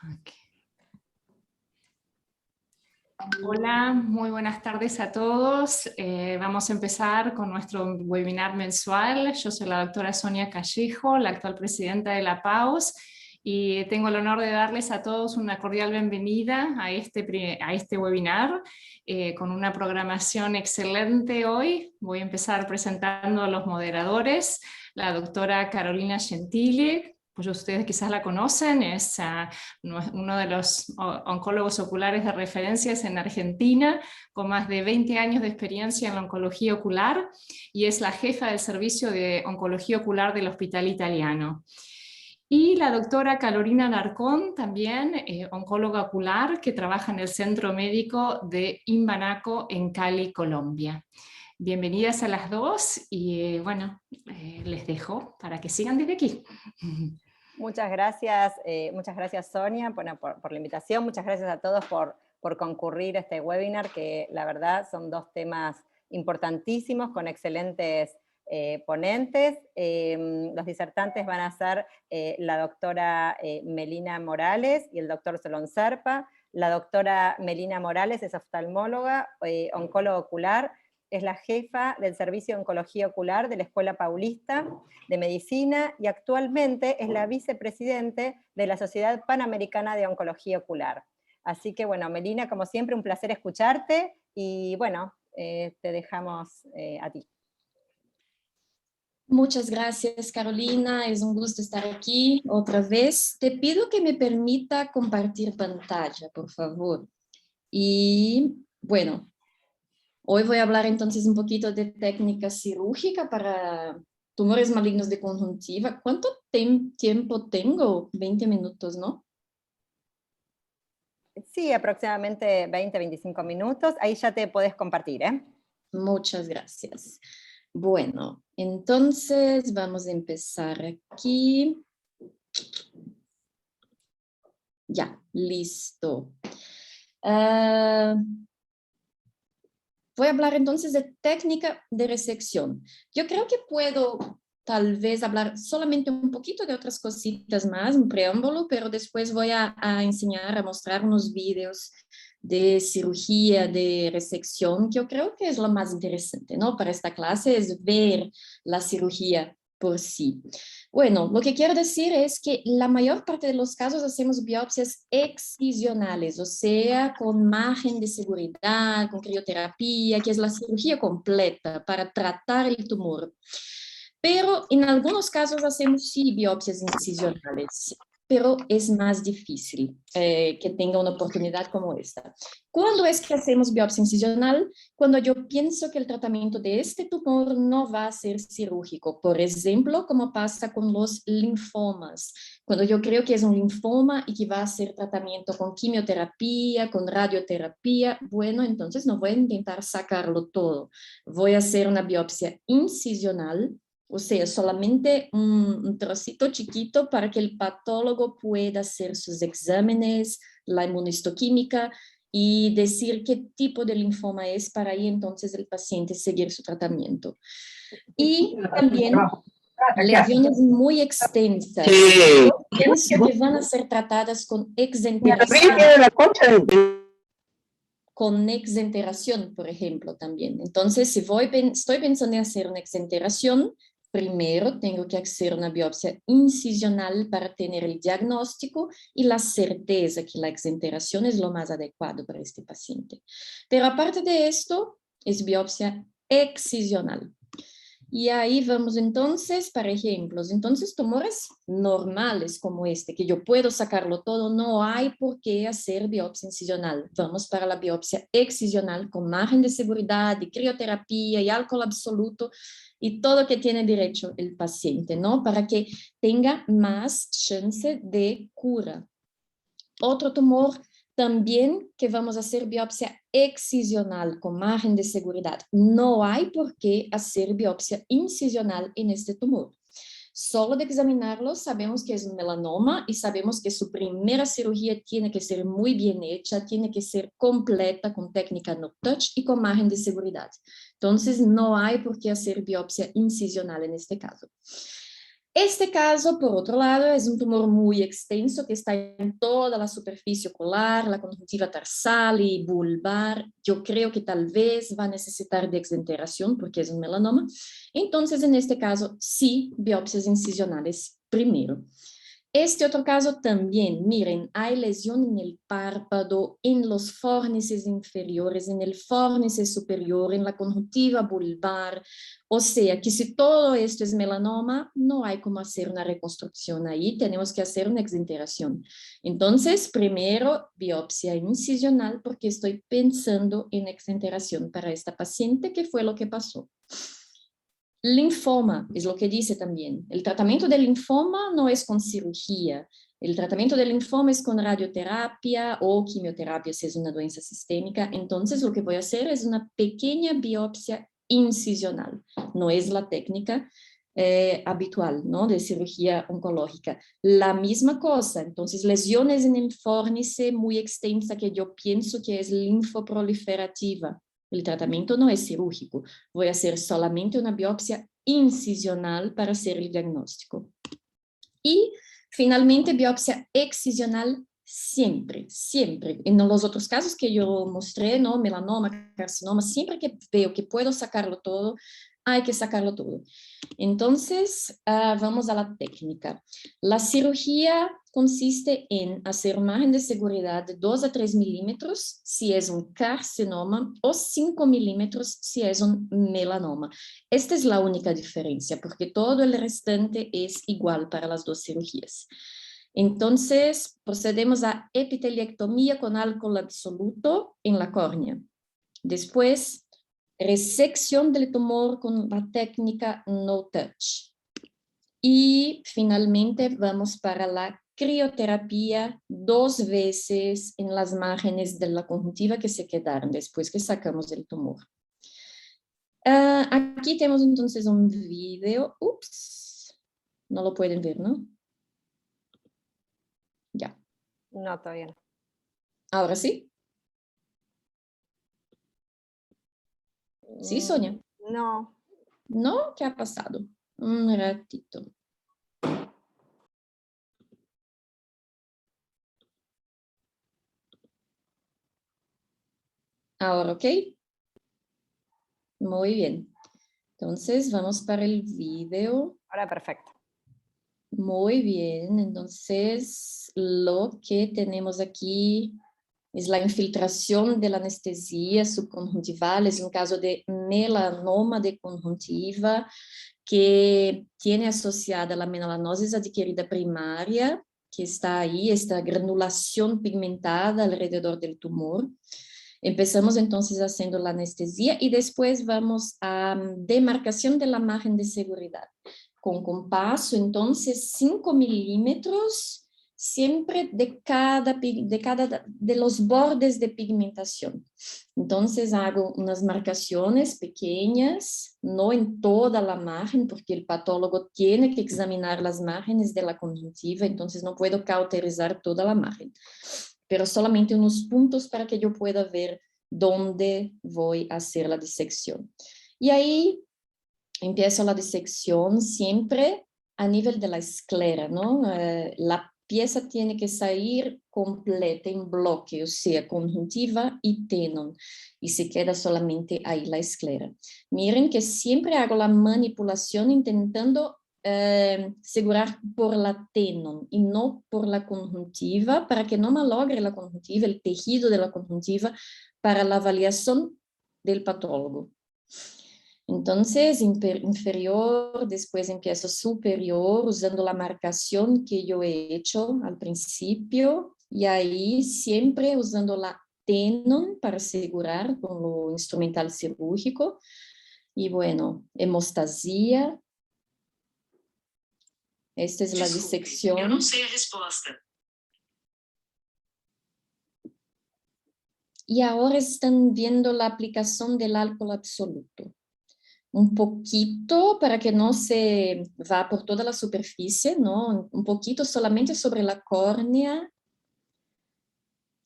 Okay. Hola, muy buenas tardes a todos. Vamos a empezar con nuestro webinar mensual. Yo soy la doctora Sonia Callejo, la actual presidenta de la PAUS, y tengo el honor de darles a todos una cordial bienvenida a este webinar con una programación excelente hoy. Voy a empezar presentando a los moderadores, la doctora Carolina Gentili. Pues ustedes quizás la conocen, es uno de los oncólogos oculares de referencias en Argentina, con más de 20 años de experiencia en la oncología ocular, y es la jefa del servicio de oncología ocular del Hospital Italiano. Y la doctora Carolina Alarcón, también oncóloga ocular, que trabaja en el Centro Médico de Imbanaco en Cali, Colombia. Bienvenidas a las dos y bueno, les dejo para que sigan desde aquí. Muchas gracias Sonia por la invitación, muchas gracias a todos por concurrir a este webinar, que la verdad son dos temas importantísimos con excelentes ponentes. Los disertantes van a ser la doctora Melina Morales y el doctor Solón Serpa. La doctora Melina Morales es oftalmóloga, oncóloga ocular, es la jefa del Servicio de Oncología Ocular de la Escuela Paulista de Medicina y actualmente es la vicepresidente de la Sociedad Panamericana de Oncología Ocular. Así que bueno, Melina, como siempre, un placer escucharte y bueno, te dejamos a ti. Muchas gracias, Carolina. Es un gusto estar aquí otra vez. Te pido que me permita compartir pantalla, por favor. Y bueno, hoy voy a hablar entonces un poquito de técnica cirúrgica para tumores malignos de conjuntiva. ¿Cuánto tiempo tengo? 20 minutos, ¿no? Sí, aproximadamente 20-25 minutos. Ahí ya te puedes compartir, ¿eh? Muchas gracias. Bueno, entonces vamos a empezar aquí. Ya, listo. Voy a hablar entonces de técnica de resección. Yo creo que puedo tal vez hablar solamente un poquito de otras cositas más, un preámbulo, pero después voy a enseñar, a mostrar unos vídeos de cirugía, de resección, que yo creo que es lo más interesante, ¿no? Para esta clase es ver la cirugía por sí. Bueno, lo que quiero decir es que la mayor parte de los casos hacemos biopsias excisionales, o sea, con margen de seguridad, con crioterapia, que es la cirugía completa para tratar el tumor. Pero en algunos casos hacemos sí biopsias incisionales, pero es más difícil que tenga una oportunidad como esta. ¿Cuándo es que hacemos biopsia incisional? Cuando yo pienso que el tratamiento de este tumor no va a ser cirúrgico. Por ejemplo, como pasa con los linfomas. Cuando yo creo que es un linfoma y que va a ser tratamiento con quimioterapia, con radioterapia, bueno, entonces no voy a intentar sacarlo todo. Voy a hacer una biopsia incisional, o sea, solamente un trocito chiquito para que el patólogo pueda hacer sus exámenes, la inmunohistoquímica y decir qué tipo de linfoma es para ahí entonces el paciente seguir su tratamiento. Y también lesiones muy extensas. Yo pienso que van a ser tratadas con exenteración. Con exenteración, por ejemplo, también. Entonces, si estoy pensando en hacer una exenteración, primero tengo que hacer una biopsia incisional para tener el diagnóstico y la certeza que la exenteración es lo más adecuado para este paciente. Pero aparte de esto, es biopsia excisional. Y ahí vamos entonces para ejemplos. Entonces, tumores normales como este, que yo puedo sacarlo todo, no hay por qué hacer biopsia incisional. Vamos para la biopsia excisional con margen de seguridad, y crioterapia y alcohol absoluto y todo que tiene derecho el paciente, ¿no? Para que tenga más chance de cura. Otro tumor también que vamos a hacer biopsia excisional con margen de seguridad. No hay por qué hacer biopsia incisional en este tumor. Solo de examinarlo sabemos que es un melanoma y sabemos que su primera cirugía tiene que ser muy bien hecha, tiene que ser completa con técnica no touch y con margen de seguridad. Entonces no hay por qué hacer biopsia incisional en este caso. Este caso, por otro lado, es un tumor muy extenso que está en toda la superficie ocular, la conjuntiva tarsal y bulbar. Yo creo que tal vez va a necesitar de exenteración porque es un melanoma. Entonces, en este caso, sí, biopsias incisionales primero. Este otro caso también, miren, hay lesión en el párpado, en los fórnices inferiores, en el fórnice superior, en la conjuntiva vulvar. O sea, que si todo esto es melanoma, no hay cómo hacer una reconstrucción ahí, tenemos que hacer una exenteración. Entonces, primero, biopsia incisional, porque estoy pensando en exenteración para esta paciente, que fue lo que pasó. Linfoma, es lo que dice también. El tratamiento del linfoma no es con cirugía. El tratamiento del linfoma es con radioterapia o quimioterapia si es una doença sistémica. Entonces lo que voy a hacer es una pequeña biopsia incisional. No es la técnica habitual, ¿no? De cirugía oncológica. La misma cosa, entonces lesiones en el fórnice muy extensa que yo pienso que es linfoproliferativa. El tratamiento no es cirúrgico. Voy a hacer solamente una biopsia incisional para hacer el diagnóstico. Y finalmente biopsia excisional siempre, siempre. En los otros casos que yo mostré, ¿no? Melanoma, carcinoma, siempre que veo que puedo sacarlo todo, hay que sacarlo todo. Entonces, vamos a la técnica. La cirugía consiste en hacer un margen de seguridad de 2 a 3 milímetros si es un carcinoma o 5 milímetros si es un melanoma. Esta es la única diferencia porque todo el restante es igual para las dos cirugías. Entonces, procedemos a epiteliectomía con alcohol absoluto en la córnea. Después, resección del tumor con la técnica no touch. Y finalmente vamos para la crioterapia 2 veces en las márgenes de la conjuntiva que se quedaron después que sacamos el tumor. Aquí tenemos entonces un video. Ups, no lo pueden ver, ¿no? Ya. No, todavía no. Ahora sí. Sí, Sonia. No. ¿No? ¿Qué ha pasado? Un ratito. Ahora, ¿ok? Muy bien. Entonces, vamos para el video. Ahora perfecto. Muy bien. Entonces, lo que tenemos aquí es la infiltración de la anestesia subconjuntival. Es un caso de melanoma de conjuntiva que tiene asociada la melanósis adquirida primaria, que está ahí, esta granulación pigmentada alrededor del tumor. Empezamos entonces haciendo la anestesia y después vamos a demarcación de la margen de seguridad. Con compaso, entonces 5 milímetros siempre de los bordes de pigmentación. Entonces hago unas marcaciones pequeñas, no en toda la margen, porque el patólogo tiene que examinar las márgenes de la conjuntiva, entonces no puedo cauterizar toda la margen, pero solamente unos puntos para que yo pueda ver dónde voy a hacer la disección. Y ahí empiezo la disección siempre a nivel de la esclera, ¿no? La pieza tiene que salir completa en bloque, o sea, conjuntiva y tenon, y se queda solamente ahí la esclera. Miren que siempre hago la manipulación intentando segurar por la tenon y no por la conjuntiva, para que no malogre la conjuntiva, el tejido de la conjuntiva, para la avaliación del patólogo. Entonces, inferior, después empiezo superior, usando la marcación que yo he hecho al principio, y ahí siempre usando la tenon para asegurar con lo instrumental cirúrgico. Y bueno, hemostasia. Esta es la disección. Eu não sei a resposta. Y ahora están viendo la aplicación del alcohol absoluto. Un poquito para que no se va por toda la superficie, ¿no? Un poquito solamente sobre la córnea,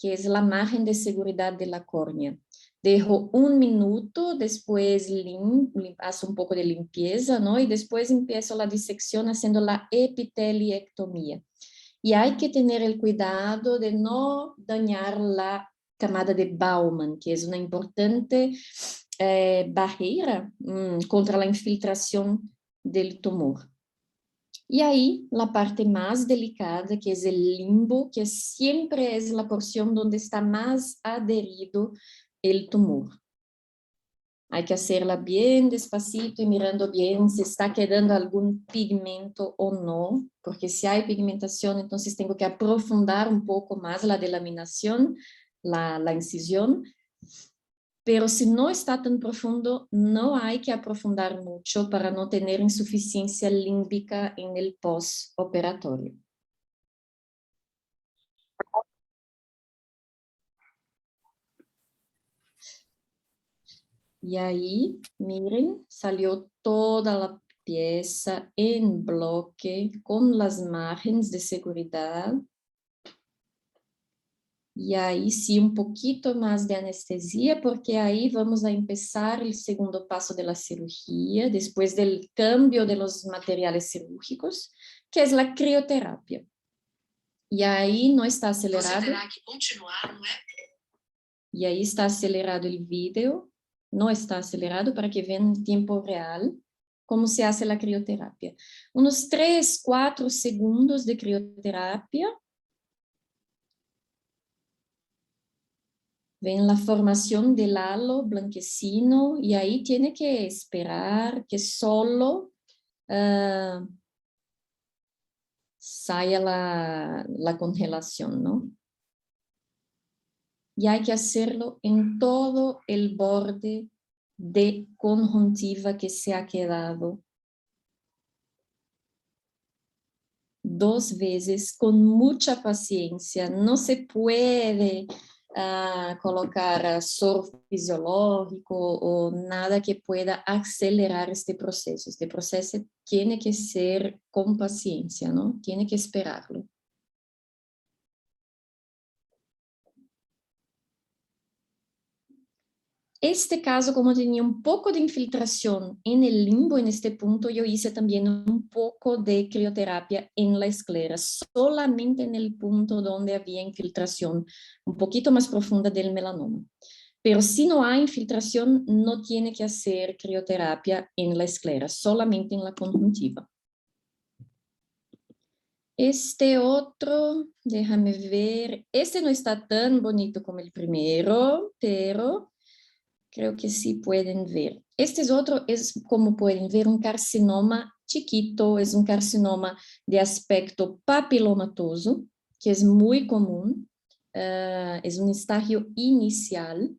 que es la margen de seguridad de la córnea. Dejo 1 minuto, después hago un poco de limpieza, ¿no? Y después empiezo la disección haciendo la epiteliectomía. Y hay que tener el cuidado de no dañar la camada de Baumann, que es una importante barrera contra la infiltración del tumor. Y ahí la parte más delicada, que es el limbo, que siempre es la porción donde está más adherido el tumor. Hay que hacerla bien despacito y mirando bien si está quedando algún pigmento o no, porque si hay pigmentación, entonces tengo que aprofundar un poco más la delaminación, la incisión. Pero si no está tan profundo, no hay que aprofundar mucho para no tener insuficiencia límbica en el postoperatorio. Y ahí, miren, salió toda la pieza en bloque con las márgenes de seguridad. Y ahí sí, un poquito más de anestesia, porque ahí vamos a empezar el segundo paso de la cirugía, después del cambio de los materiales cirúrgicos, que es la crioterapia. Y ahí no está acelerado. Você terá que continuar, ¿no? Y ahí está acelerado el video, no está acelerado para que vean en tiempo real cómo se hace la crioterapia. Unos 3-4 segundos de crioterapia. Ven la formación del halo blanquecino y ahí tiene que esperar que solo salga la congelación, ¿no? Y hay que hacerlo en todo el borde de conjuntiva que se ha quedado 2 veces con mucha paciencia. No se puede colocar soro fisiológico o nada que pueda acelerar este proceso. Este proceso tiene que ser con paciencia, ¿no? Tiene que esperarlo. Este caso, como tenía un poco de infiltración en el limbo en este punto, yo hice también un poco de crioterapia en la esclera, solamente en el punto donde había infiltración un poquito más profunda del melanoma. Pero si no hay infiltración, no tiene que hacer crioterapia en la esclera, solamente en la conjuntiva. Este otro, déjame ver, este no está tan bonito como el primero, pero creo que sí pueden ver. Este es otro, es como pueden ver un carcinoma chiquito, es un carcinoma de aspecto papilomatoso, que es muy común, es un estadio inicial.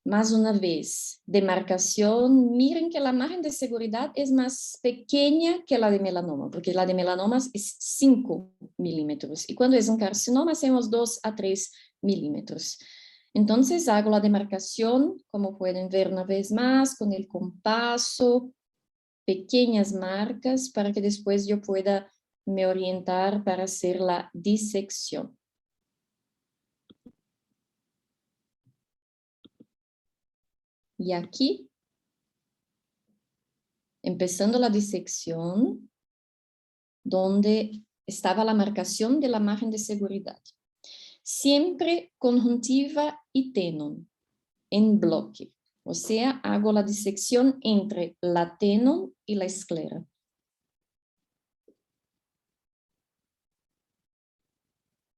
Más una vez, demarcación, miren que la margen de seguridad es más pequeña que la de melanoma, porque la de melanoma es 5 milímetros, y cuando es un carcinoma hacemos 2 a 3 milímetros. Entonces hago la demarcación, como pueden ver una vez más, con el compaso, pequeñas marcas, para que después yo pueda me orientar para hacer la disección. Y aquí, empezando la disección, donde estaba la marcación de la margen de seguridad. Siempre conjuntiva y tenon en bloque. O sea, hago la disección entre la tenon y la esclera.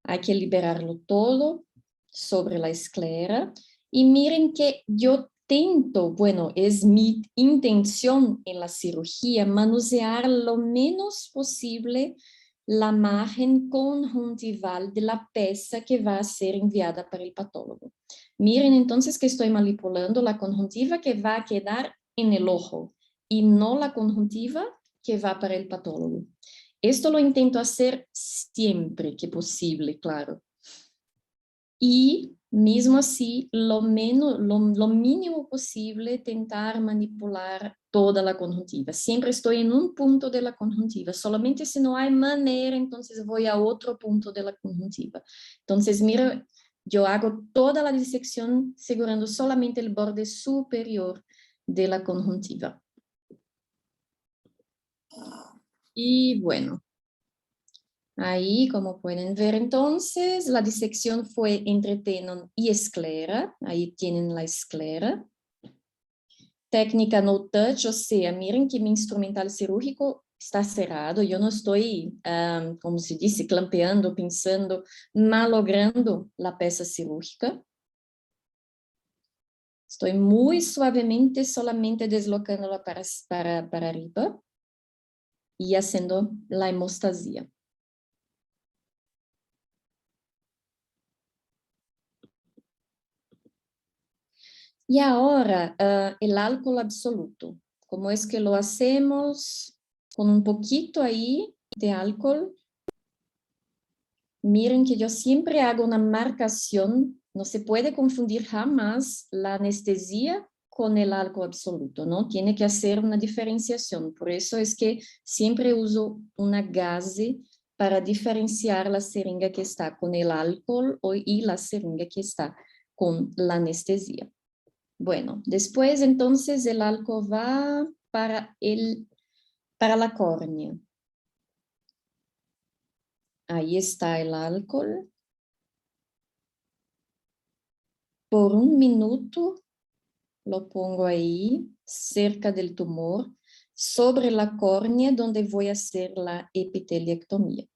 Hay que liberarlo todo sobre la esclera. Y miren que yo intento, bueno, es mi intención en la cirugía, manusear lo menos posible la margen conjuntival de la pieza que va a ser enviada para el patólogo. Miren entonces que estoy manipulando la conjuntiva que va a quedar en el ojo y no la conjuntiva que va para el patólogo. Esto lo intento hacer siempre que posible, claro. Y Mismo así, lo mínimo posible tentar manipular toda la conjuntiva. Siempre estoy en un punto de la conjuntiva. Solamente si no hay manera, entonces voy a otro punto de la conjuntiva. Entonces, mira, yo hago toda la disección segurando solamente el borde superior de la conjuntiva. Y bueno, ahí, como pueden ver entonces, la disección fue entre tenon y esclera. Ahí tienen la esclera. Técnica no touch, o sea, miren que mi instrumental cirúrgico está cerrado. Yo no estoy, como se dice, clampeando, pinzando, malogrando la pieza cirúrgica. Estoy muy suavemente, solamente deslocándola para arriba y haciendo la hemostasia. Y ahora, el alcohol absoluto. ¿Cómo es que lo hacemos? Con un poquito ahí de alcohol. Miren que yo siempre hago una marcación. No se puede confundir jamás la anestesia con el alcohol absoluto, ¿no? Tiene que hacer una diferenciación. Por eso es que siempre uso una gase para diferenciar la seringa que está con el alcohol y la seringa que está con la anestesia. Bueno, después entonces el alcohol va para la córnea. Ahí está el alcohol. Por 1 minuto lo pongo ahí, cerca del tumor, sobre la córnea donde voy a hacer la epiteliectomía.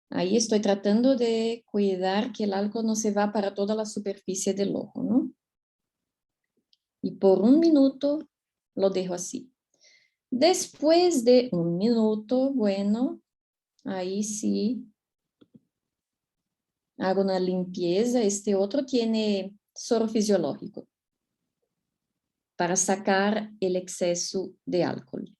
Ahí estoy tratando de cuidar que el alcohol no se va para toda la superficie del ojo, ¿no? Y por 1 minuto lo dejo así. Después de 1 minuto, bueno, ahí sí hago una limpieza. Este otro tiene soro fisiológico para sacar el exceso de alcohol.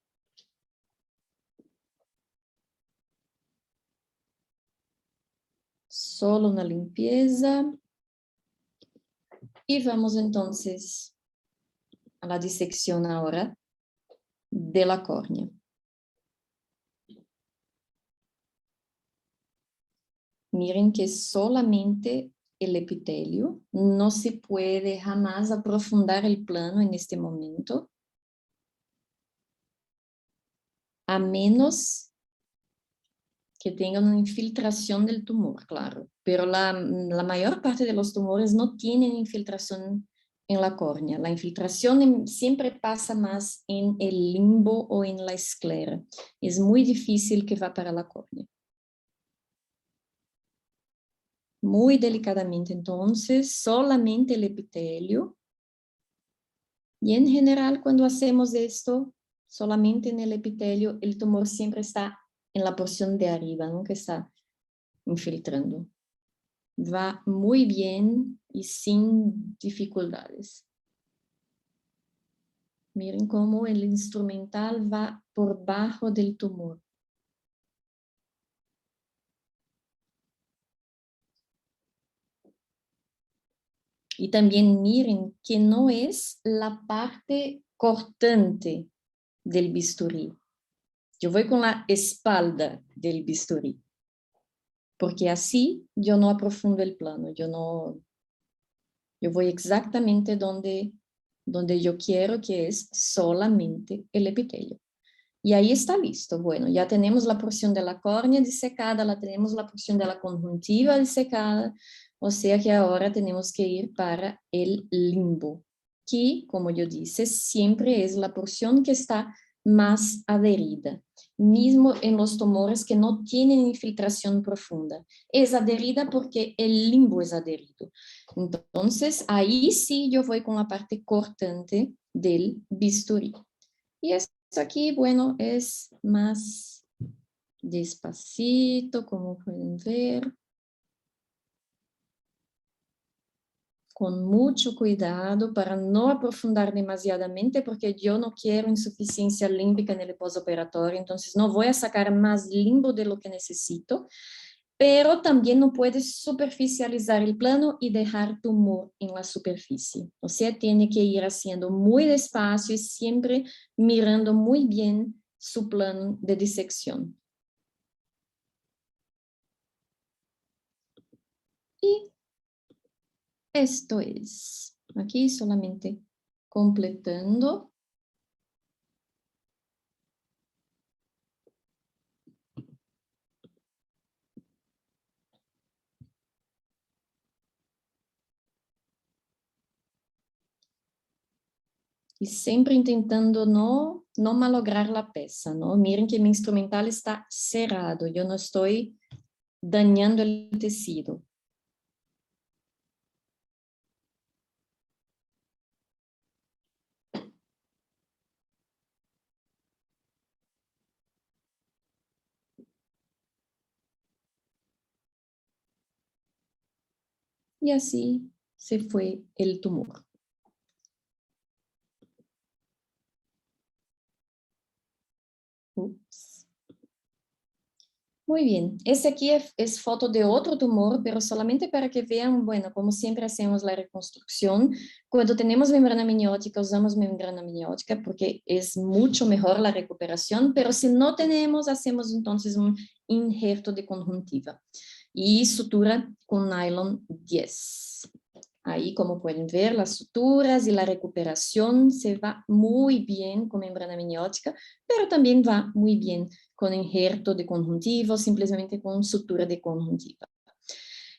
Solo una limpieza. Y vamos entonces a la disección ahora de la córnea. Miren que solamente el epitelio, no se puede jamás aprofundar el plano en este momento, a menos que tengan una infiltración del tumor, claro. Pero la mayor parte de los tumores no tienen infiltración en la córnea. La infiltración siempre pasa más en el limbo o en la esclera. Es muy difícil que va para la córnea. Muy delicadamente, entonces, solamente el epitelio. Y en general, cuando hacemos esto, solamente en el epitelio, el tumor siempre está en la porción de arriba, ¿no? Que está infiltrando. Va muy bien y sin dificultades. Miren cómo el instrumental va por bajo del tumor. Y también miren que no es la parte cortante del bisturí. Yo voy con la espalda del bisturí, porque así yo no aprofundo el plano, yo voy exactamente donde yo quiero, que es solamente el epitelio. Y ahí está listo. Bueno, ya tenemos la porción de la córnea disecada, la tenemos la porción de la conjuntiva disecada, o sea que ahora tenemos que ir para el limbo, que, como yo dije, siempre es la porción que está más adherida, mismo en los tumores que no tienen infiltración profunda. Es adherida porque el limbo es adherido. Entonces, ahí sí yo voy con la parte cortante del bisturí. Y esto aquí, bueno, es más despacito, como pueden ver. Con mucho cuidado para no aprofundar demasiadamente, porque yo no quiero insuficiencia límbica en el postoperatorio, entonces no voy a sacar más limbo de lo que necesito. pero también no puedes superficializar el plano y dejar tumor en la superficie. O sea, tiene que ir haciendo muy despacio y siempre mirando muy bien su plano de disección. Y esto es, aquí solamente completando. Y siempre intentando no malograr la pieza, ¿no? Miren que mi instrumental está cerrado, yo no estoy dañando el tejido. Y así se fue el tumor. Ups. Muy bien, este aquí es foto de otro tumor, pero solamente para que vean, bueno, como siempre hacemos la reconstrucción. Cuando tenemos membrana amniótica, usamos membrana amniótica porque es mucho mejor la recuperación, pero si no tenemos, hacemos entonces un injerto de conjuntiva y sutura con nylon 10. Ahí, como pueden ver, las suturas y la recuperación se va muy bien con membrana amniótica, pero también va muy bien con injerto de conjuntiva, simplemente con sutura de conjuntiva.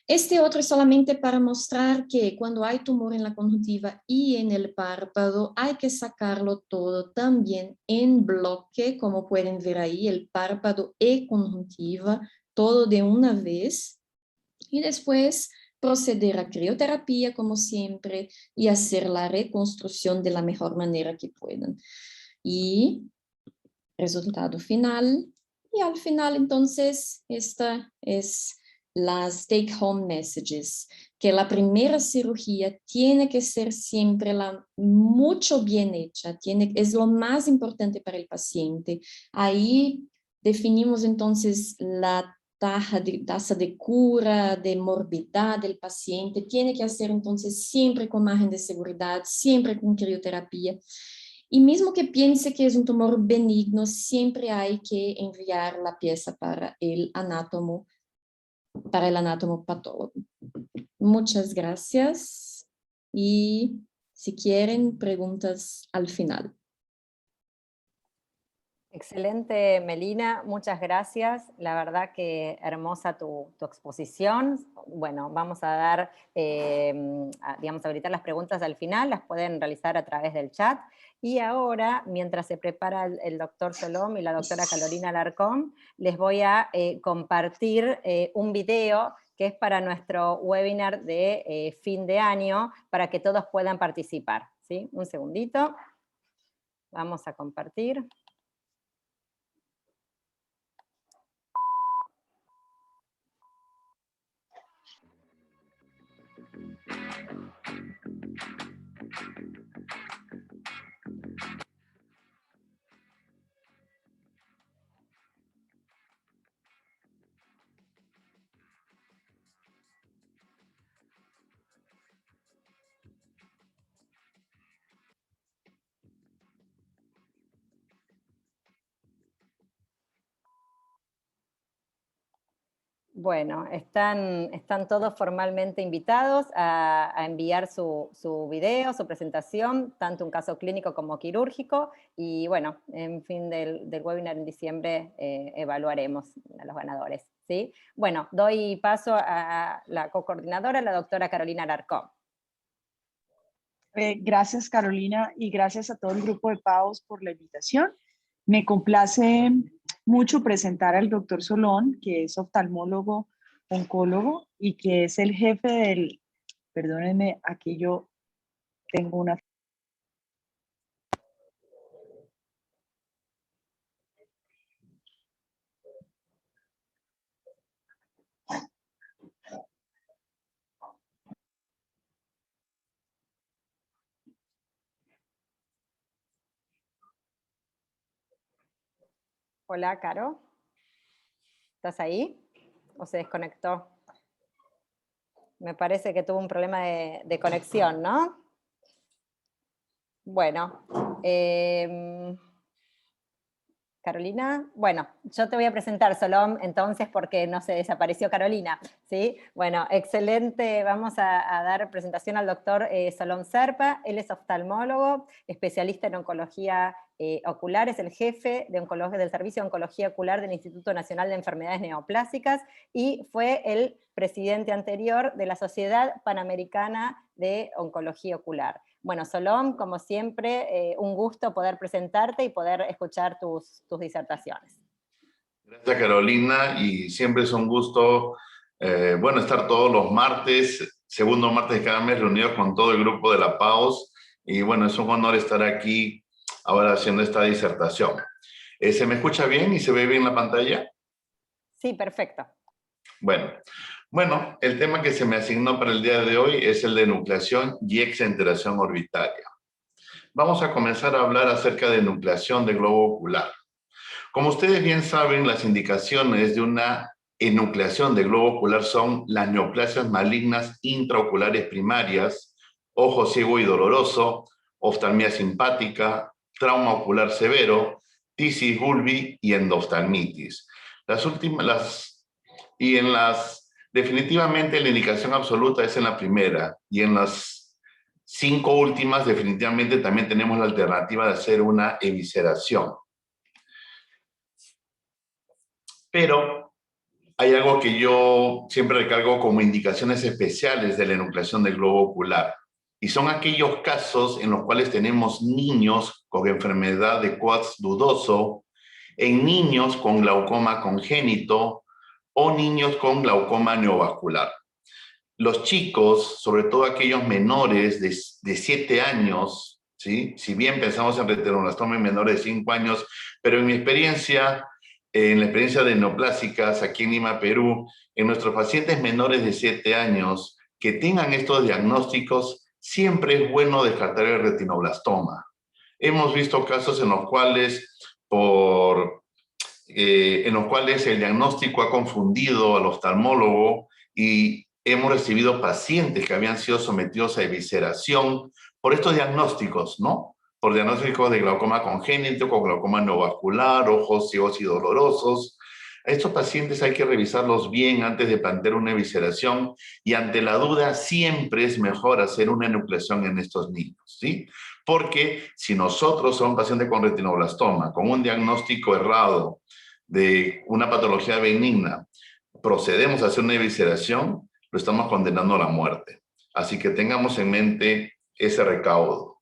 Este otro es solamente para mostrar que cuando hay tumor en la conjuntiva y en el párpado, hay que sacarlo todo también en bloque, como pueden ver ahí, el párpado y conjuntiva, todo de una vez. Y después proceder a crioterapia como siempre y hacer la reconstrucción de la mejor manera que puedan. Y resultado final. Y al final entonces esta es las take home messages, que la primera cirugía tiene que ser siempre mucho bien hecha, es lo más importante para el paciente. Ahí definimos entonces la tasa de cura, de morbidad del paciente, tiene que hacer entonces siempre con margen de seguridad, siempre con crioterapia. Y mismo que piense que es un tumor benigno, siempre hay que enviar la pieza para el anatomopatólogo. Muchas gracias y si quieren preguntas al final. Excelente, Melina, muchas gracias. La verdad que hermosa tu exposición. Bueno, vamos a dar, digamos, habilitar las preguntas al final, las pueden realizar a través del chat. Y ahora, mientras se prepara el doctor Solom y la doctora Carolina Alarcón, les voy a compartir un video que es para nuestro webinar de fin de año, para que todos puedan participar. ¿Sí? Un segundito. Vamos a compartir. Bueno, están todos formalmente invitados a enviar su video, su presentación, tanto un caso clínico como quirúrgico, y bueno, en fin del webinar en diciembre evaluaremos a los ganadores, ¿sí? Bueno, doy paso a la co-coordinadora, la doctora Carolina Alarcón. Gracias, Carolina, y gracias a todo el grupo de PAOS por la invitación. Me complace mucho presentar al doctor Solón, que es oftalmólogo, oncólogo, y que es el jefe del, perdónenme, aquí yo tengo una... Hola, Caro. ¿Estás ahí? ¿O se desconectó? Me parece que tuvo un problema de conexión, ¿no? Bueno, Carolina, bueno, yo te voy a presentar, Solom, entonces, porque no se desapareció Carolina, ¿sí? Bueno, excelente, vamos a dar presentación al doctor Solom Serpa. Él es oftalmólogo, especialista en oncología ocular, es el jefe del Servicio de Oncología Ocular del Instituto Nacional de Enfermedades Neoplásicas y fue el presidente anterior de la Sociedad Panamericana de Oncología Ocular. Bueno, Solom, como siempre, un gusto poder presentarte y poder escuchar tus disertaciones. Gracias, Carolina, y siempre es un gusto, bueno, estar todos los martes, segundo martes de cada mes, reunidos con todo el grupo de la PAOS, y bueno, es un honor estar aquí ahora haciendo esta disertación. ¿Se me escucha bien y se ve bien la pantalla? Sí, perfecto. Bueno, el tema que se me asignó para el día de hoy es el de nucleación y exenteración orbitaria. Vamos a comenzar a hablar acerca de nucleación de globo ocular. Como ustedes bien saben, las indicaciones de una enucleación de globo ocular son las neoplasias malignas intraoculares primarias, ojo ciego y doloroso, oftalmia simpática, trauma ocular severo, tisis bulbi y endoftalmitis. Definitivamente la indicación absoluta es en la primera, y en las 5 últimas definitivamente también tenemos la alternativa de hacer una evisceración. Pero hay algo que yo siempre recalco como indicaciones especiales de la enucleación del globo ocular, y son aquellos casos en los cuales tenemos niños con enfermedad de Coats dudoso, en niños con glaucoma congénito o niños con glaucoma neovascular. Los chicos, sobre todo aquellos menores de 7 años, ¿sí? Si bien pensamos en retinoblastoma en menores de 5 años, pero en mi experiencia, en la experiencia de neoplásicas aquí en Lima, Perú, en nuestros pacientes menores de 7 años que tengan estos diagnósticos, siempre es bueno descartar el retinoblastoma. Hemos visto casos en los cuales el diagnóstico ha confundido al oftalmólogo y hemos recibido pacientes que habían sido sometidos a evisceración por estos diagnósticos, ¿no? Por diagnósticos de glaucoma congénito, con glaucoma neovascular, ojos ciegos y dolorosos. A estos pacientes hay que revisarlos bien antes de plantear una evisceración, y ante la duda siempre es mejor hacer una enucleación en estos niños, ¿sí? Porque si nosotros somos pacientes con retinoblastoma, con un diagnóstico errado de una patología benigna, procedemos a hacer una evisceración, lo estamos condenando a la muerte. Así que tengamos en mente ese recaudo.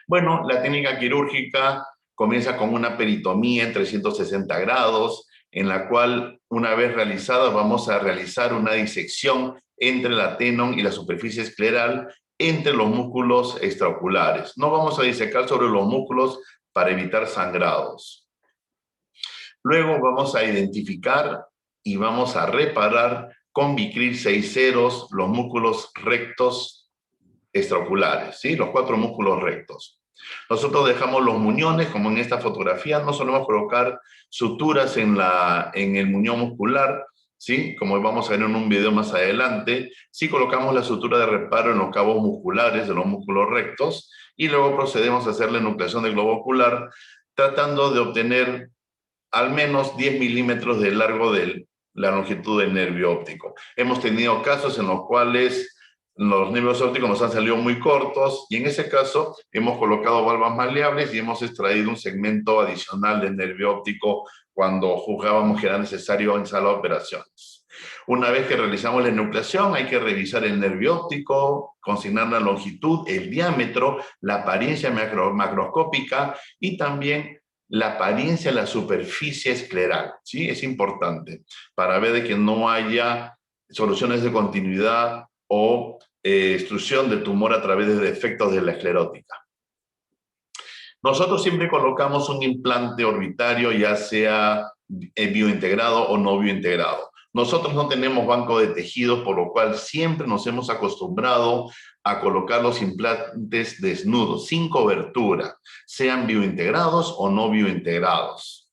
Bueno, la técnica quirúrgica comienza con una peritomía en 360 grados, en la cual, una vez realizada, vamos a realizar una disección entre el tenon y la superficie escleral, entre los músculos extraoculares. No vamos a disecar sobre los músculos para evitar sangrados. Luego vamos a identificar y vamos a reparar con Vicryl 6 ceros los músculos rectos extraoculares, ¿sí? Los 4 músculos rectos. Nosotros dejamos los muñones, como en esta fotografía. No solemos colocar suturas en el muñón muscular, ¿sí? Como vamos a ver en un video más adelante. Sí colocamos la sutura de reparo en los cabos musculares de los músculos rectos, y luego procedemos a hacer la enucleación del globo ocular, tratando de obtener al menos 10 milímetros de largo de la longitud del nervio óptico. Hemos tenido casos en los cuales los nervios ópticos nos han salido muy cortos, y en ese caso hemos colocado valvas maleables y hemos extraído un segmento adicional del nervio óptico cuando juzgábamos que era necesario en sala de operaciones. Una vez que realizamos la enucleación, hay que revisar el nervio óptico, consignar la longitud, el diámetro, la apariencia macroscópica y también la apariencia de la superficie escleral, ¿sí? Es importante para ver de que no haya soluciones de continuidad o extrusión de tumor a través de defectos de la esclerótica. Nosotros siempre colocamos un implante orbitario, ya sea biointegrado o no biointegrado. Nosotros no tenemos banco de tejidos, por lo cual siempre nos hemos acostumbrado a colocar los implantes desnudos, sin cobertura, sean biointegrados o no biointegrados.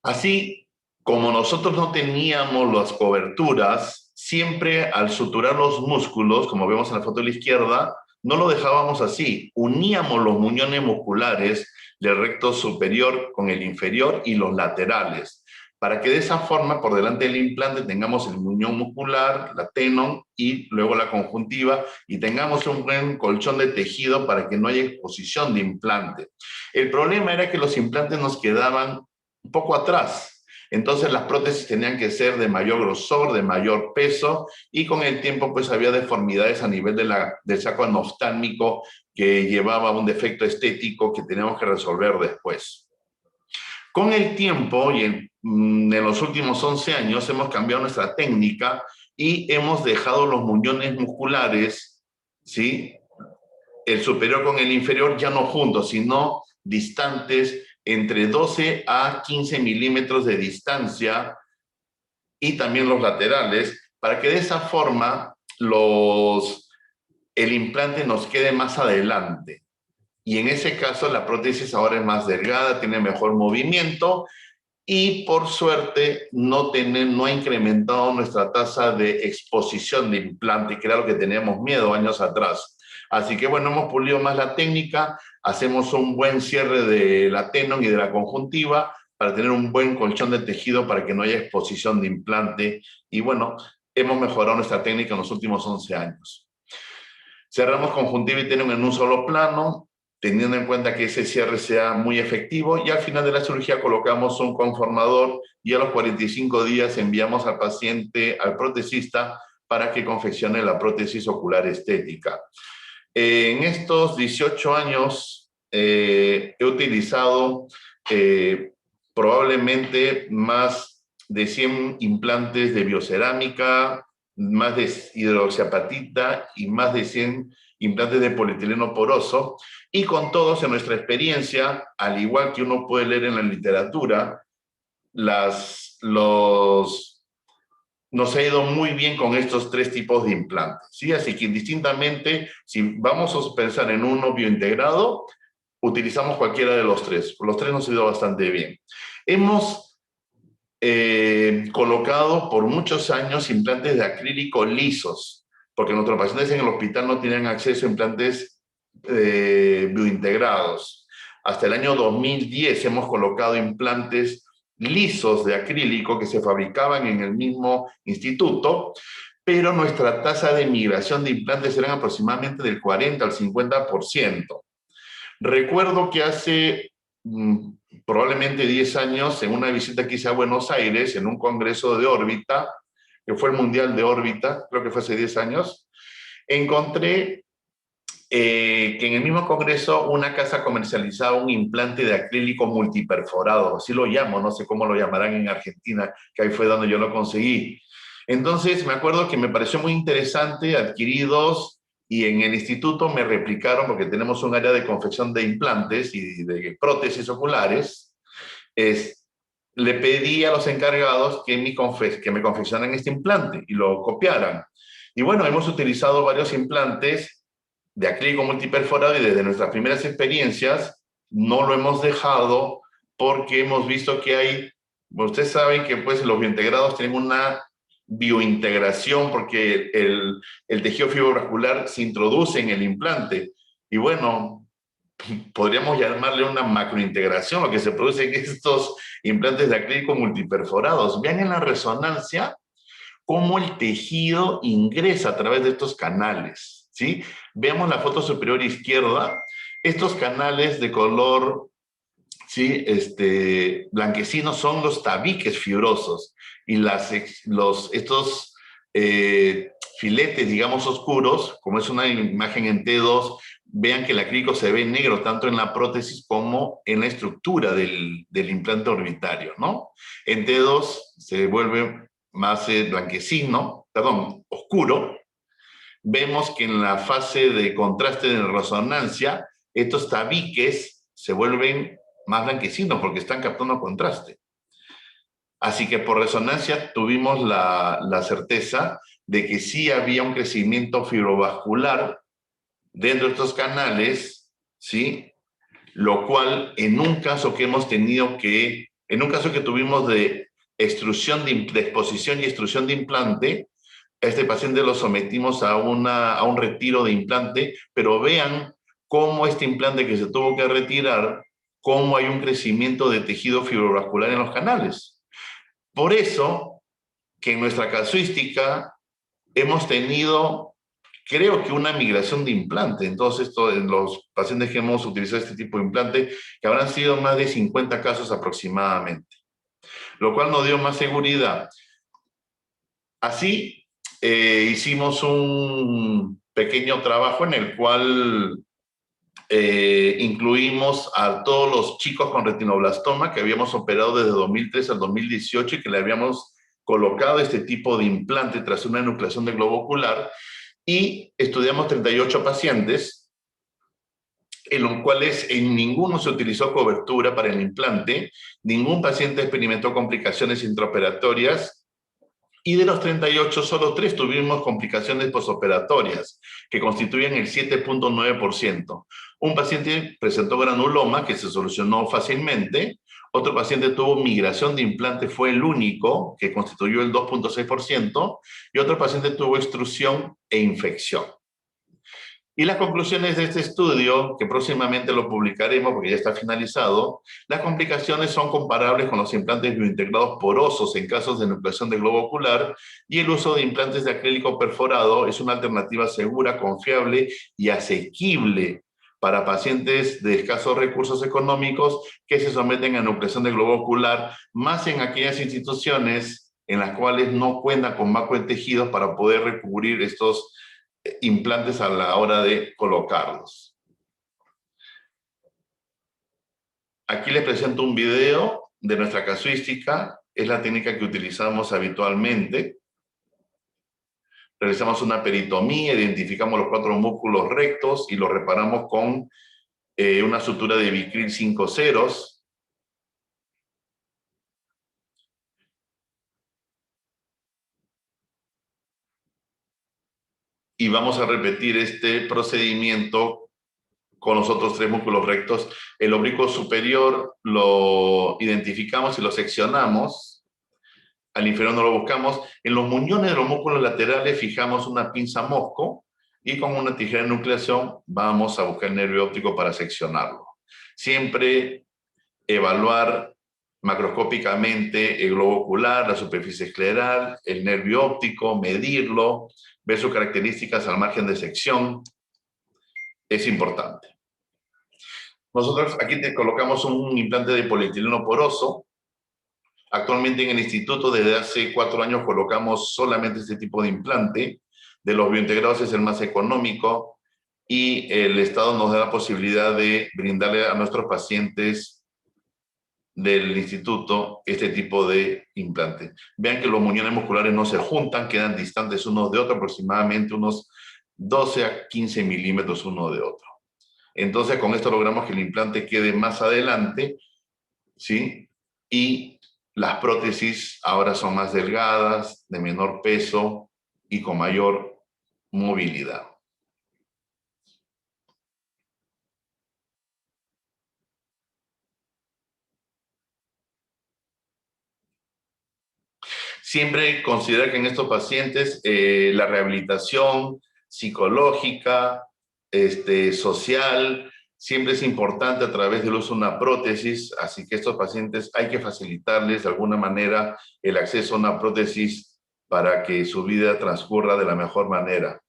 Así, como nosotros no teníamos las coberturas, siempre al suturar los músculos, como vemos en la foto de la izquierda, no lo dejábamos así. Uníamos los muñones musculares del recto superior con el inferior y los laterales, para que de esa forma, por delante del implante, tengamos el muñón muscular, la tenon y luego la conjuntiva, y tengamos un buen colchón de tejido para que no haya exposición de implante. El problema era que los implantes nos quedaban un poco atrás. Entonces las prótesis tenían que ser de mayor grosor, de mayor peso, y con el tiempo pues había deformidades a nivel del saco anaftálmico que llevaba un defecto estético que teníamos que resolver después. Con el tiempo y en los últimos 11 años hemos cambiado nuestra técnica y hemos dejado los muñones musculares, ¿sí?, el superior con el inferior ya no juntos, sino distantes, entre 12 a 15 milímetros de distancia, y también los laterales, para que de esa forma el implante nos quede más adelante. Y en ese caso la prótesis ahora es más delgada, tiene mejor movimiento, y por suerte no ha incrementado nuestra tasa de exposición de implante, que era lo que teníamos miedo años atrás. Así que bueno, hemos pulido más la técnica, hacemos un buen cierre de la tenon y de la conjuntiva para tener un buen colchón de tejido para que no haya exposición de implante. Y bueno, hemos mejorado nuestra técnica en los últimos 11 años. Cerramos conjuntiva y tenon en un solo plano, teniendo en cuenta que ese cierre sea muy efectivo, y al final de la cirugía colocamos un conformador y a los 45 días enviamos al paciente al protesista para que confeccione la prótesis ocular estética. En estos 18 años he utilizado probablemente más de 100 implantes de biocerámica, más de hidroxiapatita y más de 100 implantes de polietileno poroso, y con todos, en nuestra experiencia, al igual que uno puede leer en la literatura, nos ha ido muy bien con estos 3 tipos de implantes, ¿sí? Así que indistintamente, si vamos a pensar en uno biointegrado, utilizamos cualquiera de los 3. Los 3 nos ha ido bastante bien. Hemos colocado por muchos años implantes de acrílico lisos, porque nuestros pacientes en el hospital no tenían acceso a implantes biointegrados. Hasta el año 2010 hemos colocado implantes lisos de acrílico que se fabricaban en el mismo instituto, pero nuestra tasa de migración de implantes era aproximadamente del 40 al 50%. Recuerdo que hace probablemente 10 años, en una visita que hice a Buenos Aires, en un congreso de órbita, que fue el Mundial de Órbita, creo que fue hace 10 años, encontré que en el mismo congreso una casa comercializaba un implante de acrílico multiperforado, así lo llamo, no sé cómo lo llamarán en Argentina, que ahí fue donde yo lo conseguí. Entonces me acuerdo que me pareció muy interesante, adquirí 2, y en el instituto me replicaron, porque tenemos un área de confección de implantes y de prótesis oculares. Le pedí a los encargados que me confeccionaran este implante y lo copiaran. Y bueno, hemos utilizado varios implantes de acrílico multiperforado, y desde nuestras primeras experiencias no lo hemos dejado, porque hemos visto que hay, ustedes saben que pues los biointegrados tienen una biointegración, porque el tejido fibrovascular se introduce en el implante, y bueno, podríamos llamarle una macrointegración, lo que se produce en estos implantes de acrílico multiperforados. Vean en la resonancia cómo el tejido ingresa a través de estos canales, ¿sí? Veamos la foto superior izquierda, estos canales de color, ¿sí?, blanquecino son los tabiques fibrosos, y estos filetes, digamos, oscuros, como es una imagen en T2, vean que el acrílico se ve negro tanto en la prótesis como en la estructura del implante orbitario, ¿no? En T2 se vuelve más blanquecino, perdón, oscuro. Vemos que en la fase de contraste de resonancia, estos tabiques se vuelven más blanquecinos porque están captando contraste. Así que por resonancia tuvimos la certeza de que sí había un crecimiento fibrovascular dentro de estos canales, ¿sí? Lo cual, en un caso que tuvimos de de exposición y extrusión de implante. A este paciente lo sometimos a un retiro de implante, pero vean cómo este implante que se tuvo que retirar, cómo hay un crecimiento de tejido fibrovascular en los canales. Por eso que en nuestra casuística hemos tenido, creo que una migración de implante. Entonces, en los pacientes que hemos utilizado este tipo de implante, que habrán sido más de 50 casos aproximadamente, lo cual nos dio más seguridad. Así, hicimos un pequeño trabajo en el cual incluimos a todos los chicos con retinoblastoma que habíamos operado desde 2003 al 2018 y que le habíamos colocado este tipo de implante tras una enucleación del globo ocular, y estudiamos 38 pacientes, en los cuales en ninguno se utilizó cobertura para el implante, ningún paciente experimentó complicaciones intraoperatorias, y de los 38, solo 3 tuvimos complicaciones posoperatorias, que constituyen el 7.9%. Un paciente presentó granuloma, que se solucionó fácilmente. Otro paciente tuvo migración de implante, fue el único, que constituyó el 2.6%. Y otro paciente tuvo extrusión e infección. Y las conclusiones de este estudio, que próximamente lo publicaremos porque ya está finalizado, las complicaciones son comparables con los implantes biointegrados porosos en casos de enucleación del globo ocular, y el uso de implantes de acrílico perforado es una alternativa segura, confiable y asequible para pacientes de escasos recursos económicos que se someten a enucleación del globo ocular, más en aquellas instituciones en las cuales no cuentan con banco de tejidos para poder recubrir estos implantes a la hora de colocarlos. Aquí les presento un video de nuestra casuística. Es la técnica que utilizamos habitualmente. Realizamos una peritomía, identificamos los 4 músculos rectos y los reparamos con una sutura de Vicryl 5 ceros. Y vamos a repetir este procedimiento con los otros 3 músculos rectos. El oblicuo superior lo identificamos y lo seccionamos. Al inferior no lo buscamos. En los muñones de los músculos laterales fijamos una pinza mosco y con una tijera de nucleación vamos a buscar el nervio óptico para seccionarlo. Siempre evaluar macroscópicamente el globo ocular, la superficie escleral, el nervio óptico, medirlo, ver sus características al margen de sección. Es importante. Nosotros aquí te colocamos un implante de polietileno poroso. Actualmente en el instituto desde hace 4 años colocamos solamente este tipo de implante. De los biointegrados es el más económico y el Estado nos da la posibilidad de brindarle a nuestros pacientes del instituto este tipo de implante. Vean que los muñones musculares no se juntan, quedan distantes unos de otros, aproximadamente unos 12 a 15 milímetros uno de otro. Entonces con esto logramos que el implante quede más adelante, ¿sí? Y las prótesis ahora son más delgadas, de menor peso y con mayor movilidad. Siempre considera que en estos pacientes la rehabilitación psicológica, social, siempre es importante a través del uso de una prótesis, así que estos pacientes hay que facilitarles de alguna manera el acceso a una prótesis para que su vida transcurra de la mejor manera.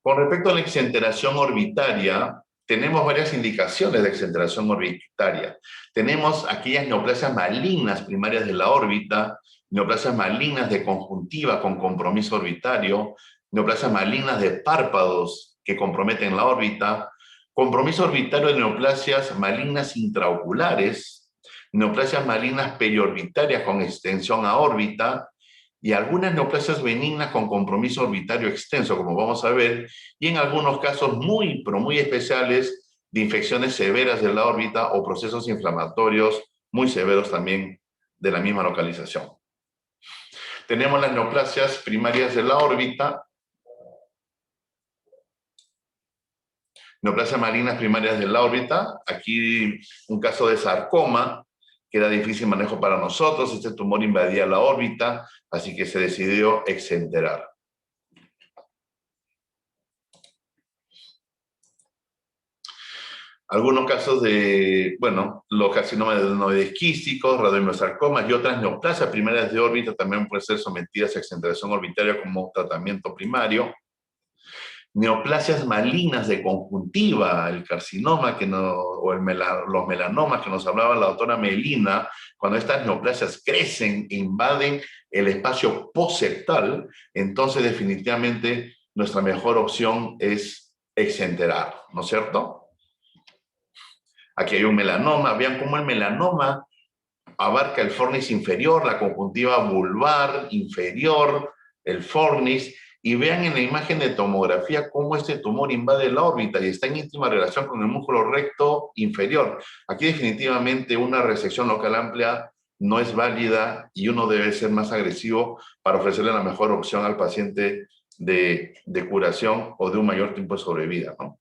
Con respecto a la exenteración orbitaria, tenemos varias indicaciones de exenteración orbitaria. Tenemos aquellas neoplasias malignas primarias de la órbita, neoplasias malignas de conjuntiva con compromiso orbitario, neoplasias malignas de párpados que comprometen la órbita, compromiso orbitario de neoplasias malignas intraoculares, neoplasias malignas periorbitarias con extensión a órbita, y algunas neoplasias benignas con compromiso orbitario extenso, como vamos a ver, y en algunos casos muy, pero muy especiales, de infecciones severas de la órbita o procesos inflamatorios muy severos también de la misma localización. Tenemos las neoplasias primarias de la órbita, neoplasias malignas primarias de la órbita, aquí un caso de sarcoma, que era difícil manejo para nosotros, este tumor invadía la órbita, así que se decidió exenterar. Algunos casos de, bueno, los carcinomas de adenoides quísticos, radiomiosarcomas y otras neoplasias primeras de órbita también pueden ser sometidas a exenteración orbitaria como tratamiento primario. Neoplasias malignas de conjuntiva, el carcinoma o los melanomas que nos hablaba la doctora Melina, cuando estas neoplasias crecen e invaden el espacio postseptal, entonces definitivamente nuestra mejor opción es exenterar, ¿no es cierto? Aquí hay un melanoma, vean cómo el melanoma abarca el fornis inferior, la conjuntiva vulvar inferior, el fornis, y vean en la imagen de tomografía cómo este tumor invade la órbita y está en íntima relación con el músculo recto inferior. Aquí definitivamente una resección local amplia no es válida y uno debe ser más agresivo para ofrecerle la mejor opción al paciente de curación o de un mayor tiempo de sobrevida, ¿no?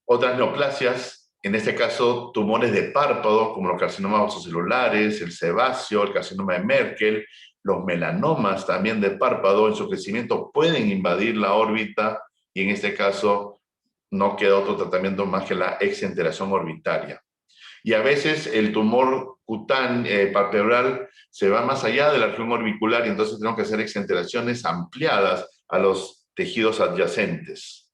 Otras neoplasias, en este caso tumores de párpado, como los carcinomas vasocelulares, el sebáceo, el carcinoma de Merkel, los melanomas también de párpado, en su crecimiento pueden invadir la órbita y en este caso no queda otro tratamiento más que la exenteración orbitaria. Y a veces el tumor palpebral se va más allá de la región orbicular y entonces tenemos que hacer exenteraciones ampliadas a los tejidos adyacentes.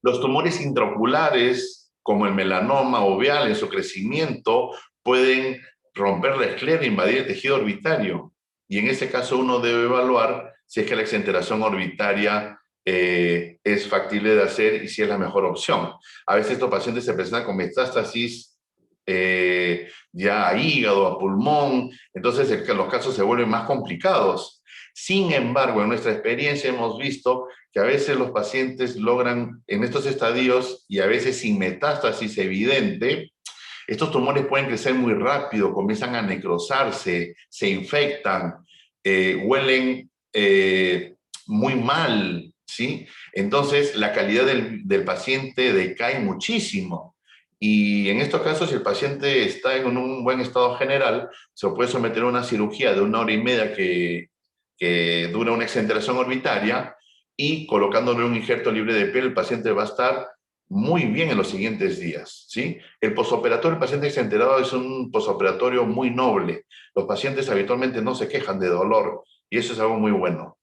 Los tumores intraoculares, como el melanoma oveal en su crecimiento, pueden romper la esclera e invadir el tejido orbitario. Y en ese caso uno debe evaluar si es que la exenteración orbitaria es factible de hacer y si es la mejor opción. A veces estos pacientes se presentan con metástasis ya a hígado, a pulmón, entonces los casos se vuelven más complicados. Sin embargo, en nuestra experiencia hemos visto que a veces los pacientes logran en estos estadios y a veces sin metástasis evidente, estos tumores pueden crecer muy rápido, comienzan a necrosarse, se infectan, huelen muy mal, ¿sí? Entonces la calidad del paciente decae muchísimo. Y en estos casos, si el paciente está en un buen estado general, se puede someter a una cirugía de 1 hora y media que dura una exenteración orbitaria y colocándole un injerto libre de piel, el paciente va a estar muy bien en los siguientes días, ¿sí? El posoperatorio del paciente exenterado es un posoperatorio muy noble. Los pacientes habitualmente no se quejan de dolor y eso es algo muy bueno.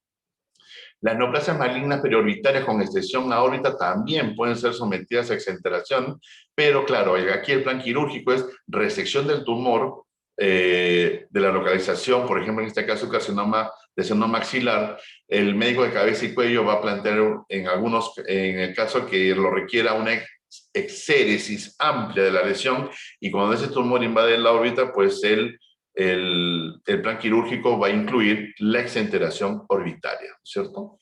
Las neoplasias malignas periorbitarias con extensión a órbita también pueden ser sometidas a exenteración, pero claro, aquí el plan quirúrgico es resección del tumor, de la localización, por ejemplo, en este caso el carcinoma de seno maxilar, el médico de cabeza y cuello va a plantear en el caso que lo requiera una exéresis amplia de la lesión y cuando ese tumor invade la órbita, pues el plan quirúrgico va a incluir la exenteración orbitaria, ¿cierto?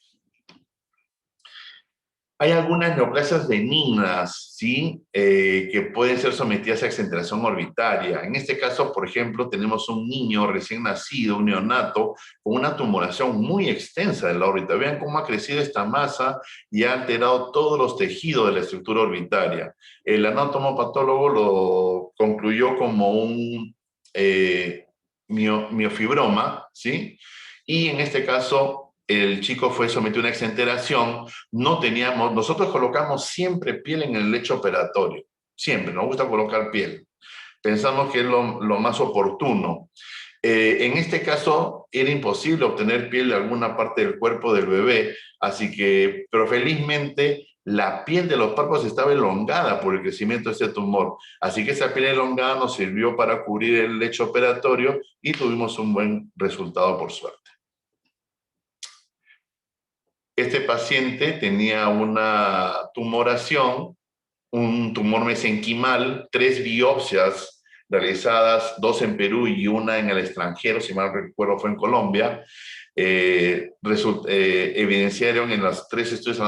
Hay algunas neoplasias benignas, ¿sí? Que pueden ser sometidas a exenteración orbitaria. En este caso, por ejemplo, tenemos un niño recién nacido, un neonato, con una tumoración muy extensa de la órbita. Vean cómo ha crecido esta masa y ha alterado todos los tejidos de la estructura orbitaria. El anatomopatólogo lo concluyó como un miofibroma, ¿sí? Y en este caso, el chico fue sometido a una exenteración, nosotros colocamos siempre piel en el lecho operatorio, siempre, nos gusta colocar piel. Pensamos que es lo más oportuno. En este caso, era imposible obtener piel de alguna parte del cuerpo del bebé, pero felizmente la piel de los párpados estaba elongada por el crecimiento de este tumor. Así que esa piel elongada nos sirvió para cubrir el lecho operatorio y tuvimos un buen resultado por suerte. Este paciente tenía una tumoración, un tumor mesenquimal, 3 biopsias realizadas, 2 en Perú y 1 en el extranjero, si mal recuerdo fue en Colombia, evidenciaron en los 3 estudios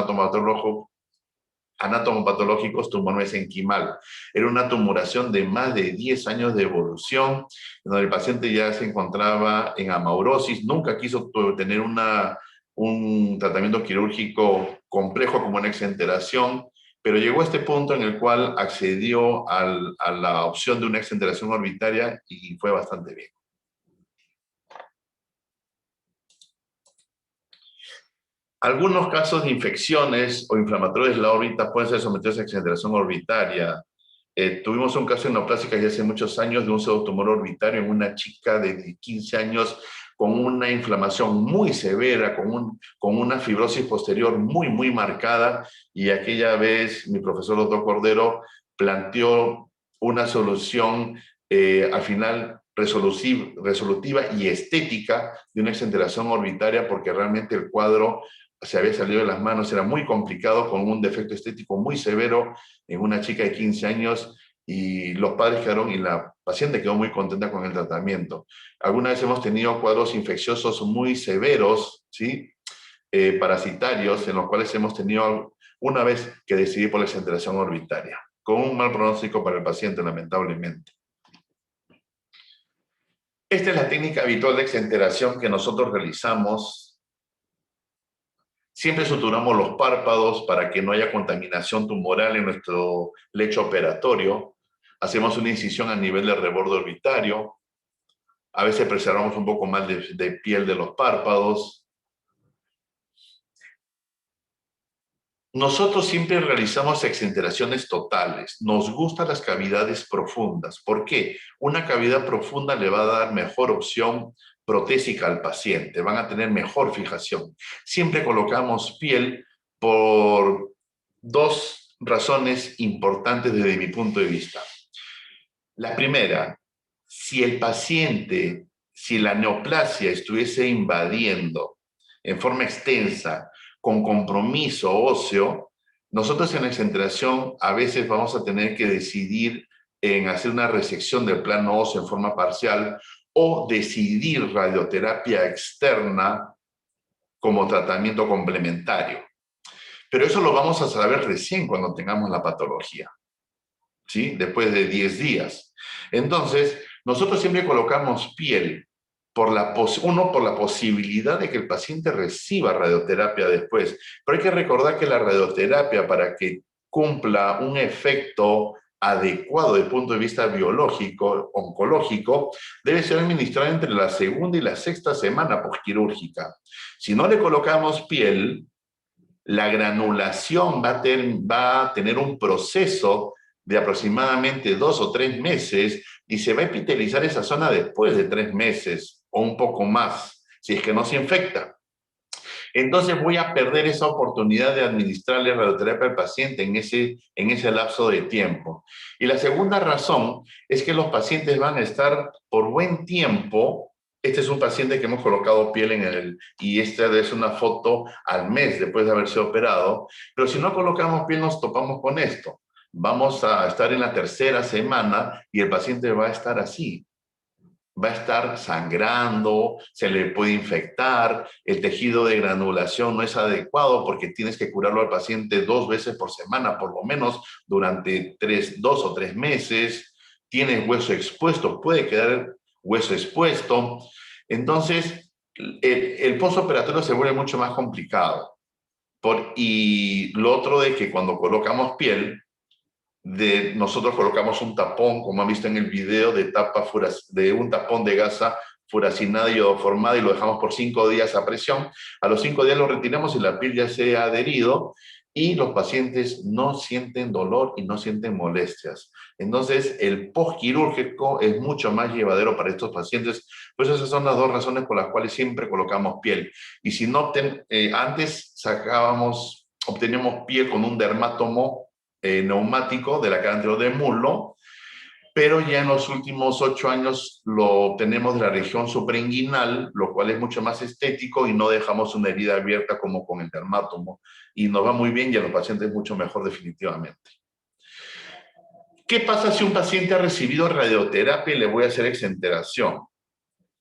anatomopatológicos tumor mesenquimal. Era una tumoración de más de 10 años de evolución, donde el paciente ya se encontraba en amaurosis, nunca quiso tener un tratamiento quirúrgico complejo como una exenteración, pero llegó a este punto en el cual accedió a la opción de una exenteración orbitaria y fue bastante bien. Algunos casos de infecciones o inflamatorios de la órbita pueden ser sometidos a exenteración orbitaria. Tuvimos un caso en neoplásica ya hace muchos años de un pseudotumor orbitario en una chica de 15 años con una inflamación muy severa, con una fibrosis posterior muy marcada, y aquella vez mi profesor doctor Cordero planteó una solución al final resolutiva y estética de una exenteración orbitaria, porque realmente el cuadro se había salido de las manos, era muy complicado, con un defecto estético muy severo en una chica de 15 años, y los padres quedaron, y la paciente quedó muy contenta con el tratamiento. Alguna vez hemos tenido cuadros infecciosos muy severos, ¿sí? Parasitarios, en los cuales hemos tenido una vez que decidir por la exenteración orbitaria, con un mal pronóstico para el paciente, lamentablemente. Esta es la técnica habitual de exenteración que nosotros realizamos. Siempre suturamos los párpados para que no haya contaminación tumoral en nuestro lecho operatorio. Hacemos una incisión a nivel del reborde orbitario. A veces preservamos un poco más de piel de los párpados. Nosotros siempre realizamos exenteraciones totales. Nos gustan las cavidades profundas. ¿Por qué? Una cavidad profunda le va a dar mejor opción protésica al paciente. Van a tener mejor fijación. Siempre colocamos piel por dos razones importantes desde mi punto de vista. La primera, si el paciente, si la neoplasia estuviese invadiendo en forma extensa, con compromiso óseo, nosotros en la exenteración a veces vamos a tener que decidir en hacer una resección del plano óseo en forma parcial, o decidir radioterapia externa como tratamiento complementario. Pero eso lo vamos a saber recién cuando tengamos la patología, ¿sí? Después de 10 días. Entonces, nosotros siempre colocamos piel, por la posibilidad de que el paciente reciba radioterapia después. Pero hay que recordar que la radioterapia, para que cumpla un efecto adecuado desde el punto de vista biológico, oncológico, debe ser administrada entre la segunda y la sexta semana postquirúrgica. Si no le colocamos piel, la granulación va a tener un proceso de aproximadamente 2 o 3 meses, y se va a epitelizar esa zona después de 3 meses o un poco más, si es que no se infecta. Entonces voy a perder esa oportunidad de administrarle radioterapia al paciente en ese lapso de tiempo. Y la segunda razón es que los pacientes van a estar por buen tiempo. Este es un paciente que hemos colocado piel y esta es una foto al mes después de haberse operado, pero si no colocamos piel nos topamos con esto. Vamos a estar en la tercera semana y el paciente va a estar así. Va a estar sangrando, se le puede infectar, el tejido de granulación no es adecuado porque tienes que curarlo al paciente 2 veces por semana, por lo menos durante 2 o 3 meses. Tiene hueso expuesto, puede quedar hueso expuesto. Entonces, el postoperatorio se vuelve mucho más complicado. Y lo otro de que cuando colocamos piel, nosotros colocamos un tapón, como han visto en el video, de un tapón de gasa furacinada y iodoformada, y lo dejamos por 5 días a presión. A los 5 días lo retiramos y la piel ya se ha adherido, y los pacientes no sienten dolor y no sienten molestias. Entonces, el postquirúrgico es mucho más llevadero para estos pacientes. Pues esas son las 2 razones por las cuales siempre colocamos piel. Y si no, antes obteníamos piel con un dermátomo neumático de la cara anterior del muslo, pero ya en los últimos 8 años lo tenemos de la región suprainguinal, lo cual es mucho más estético y no dejamos una herida abierta como con el dermátomo, y nos va muy bien y a los pacientes mucho mejor definitivamente. ¿Qué pasa si un paciente ha recibido radioterapia y le voy a hacer exenteración?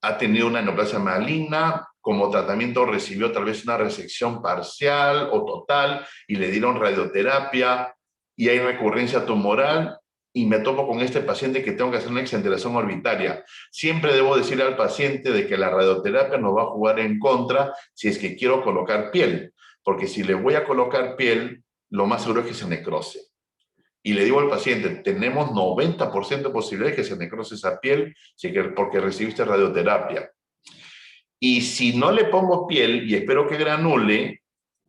Ha tenido una neoplasia maligna, como tratamiento recibió tal vez una resección parcial o total y le dieron radioterapia, y hay recurrencia tumoral, y me topo con este paciente que tengo que hacer una exenteración orbitaria. Siempre debo decirle al paciente de que la radioterapia nos va a jugar en contra si es que quiero colocar piel, porque si le voy a colocar piel, lo más seguro es que se necrose. Y le digo al paciente, tenemos 90% de posibilidades de que se necrose esa piel porque recibiste radioterapia. Y si no le pongo piel y espero que granule,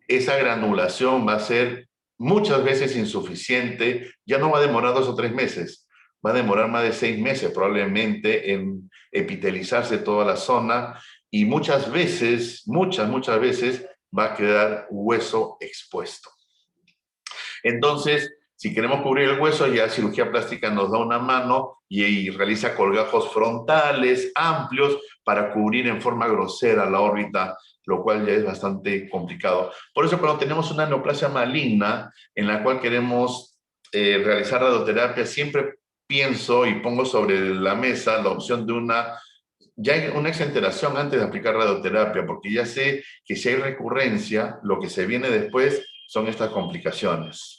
esa granulación va a ser muchas veces insuficiente, ya no va a demorar 2 o 3 meses, va a demorar más de 6 meses probablemente en epitelizarse toda la zona y muchas veces va a quedar hueso expuesto. Entonces, si queremos cubrir el hueso, ya cirugía plástica nos da una mano y realiza colgajos frontales amplios para cubrir en forma grosera la órbita, lo cual ya es bastante complicado. Por eso cuando tenemos una neoplasia maligna en la cual queremos realizar radioterapia, siempre pienso y pongo sobre la mesa la opción de una exenteración antes de aplicar radioterapia, porque ya sé que si hay recurrencia, lo que se viene después son estas complicaciones.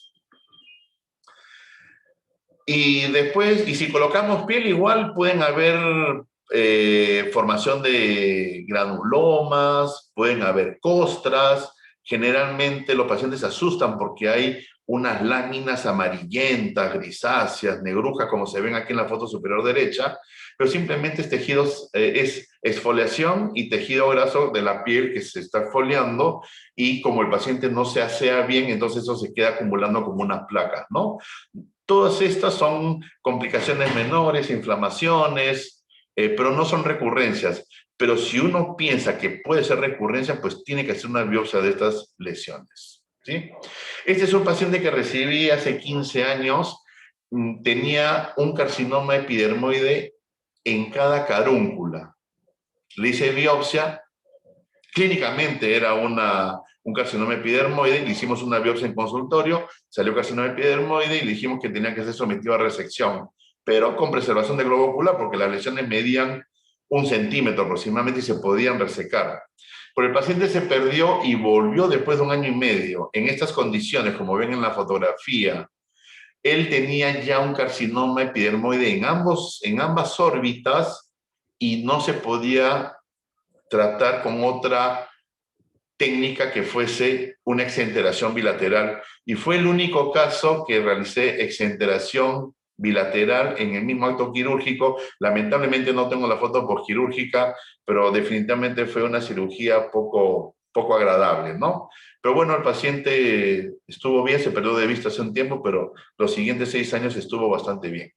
Y después, y si colocamos piel, igual pueden haber formación de granulomas, pueden haber costras. Generalmente los pacientes se asustan porque hay unas láminas amarillentas, grisáceas, negruzcas, como se ven aquí en la foto superior derecha, pero simplemente es tejido, es exfoliación y tejido graso de la piel que se está exfoliando, y como el paciente no se asea bien, entonces eso se queda acumulando como unas placas, ¿no? Todas estas son complicaciones menores, inflamaciones, pero no son recurrencias. Pero si uno piensa que puede ser recurrencia, pues tiene que hacer una biopsia de estas lesiones, ¿sí? Este es un paciente que recibí hace 15 años, tenía un carcinoma epidermoide en cada carúncula. Le hice biopsia, clínicamente era un carcinoma epidermoide, le hicimos una biopsia en consultorio, salió carcinoma epidermoide y le dijimos que tenía que ser sometido a resección, pero con preservación del globo ocular, porque las lesiones medían 1 centímetro aproximadamente y se podían resecar. Pero el paciente se perdió y volvió después de 1 año y medio. En estas condiciones, como ven en la fotografía, él tenía ya un carcinoma epidermoide en ambas órbitas y no se podía tratar con otra técnica que fuese una exenteración bilateral. Y fue el único caso que realicé exenteración bilateral en el mismo acto quirúrgico. Lamentablemente no tengo la foto postquirúrgica, pero definitivamente fue una cirugía poco agradable, ¿no? Pero bueno, el paciente estuvo bien, se perdió de vista hace un tiempo, pero los siguientes 6 años estuvo bastante bien.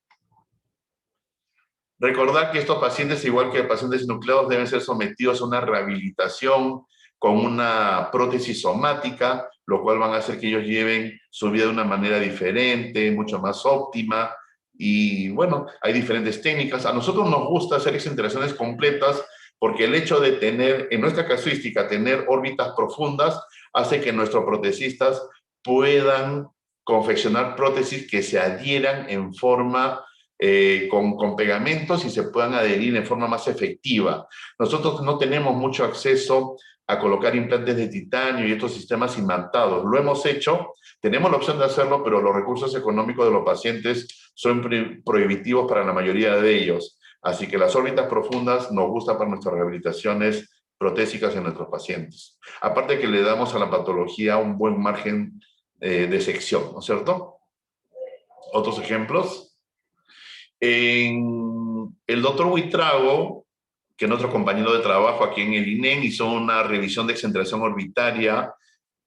Recordar que estos pacientes, igual que pacientes nucleados, deben ser sometidos a una rehabilitación con una prótesis somática, lo cual van a hacer que ellos lleven su vida de una manera diferente, mucho más óptima. Y bueno, hay diferentes técnicas. A nosotros nos gusta hacer exenteraciones completas porque el hecho de tener, en nuestra casuística, tener órbitas profundas, hace que nuestros protecistas puedan confeccionar prótesis que se adhieran en forma con pegamentos y se puedan adherir en forma más efectiva. Nosotros no tenemos mucho acceso a colocar implantes de titanio y estos sistemas imantados. Lo hemos hecho, tenemos la opción de hacerlo, pero los recursos económicos de los pacientes son prohibitivos para la mayoría de ellos. Así que las órbitas profundas nos gustan para nuestras rehabilitaciones protésicas en nuestros pacientes. Aparte que le damos a la patología un buen margen de sección, ¿no es cierto? Otros ejemplos. El doctor Huitrago, que es nuestro compañero de trabajo aquí en el INEM, hizo una revisión de exenteración orbitaria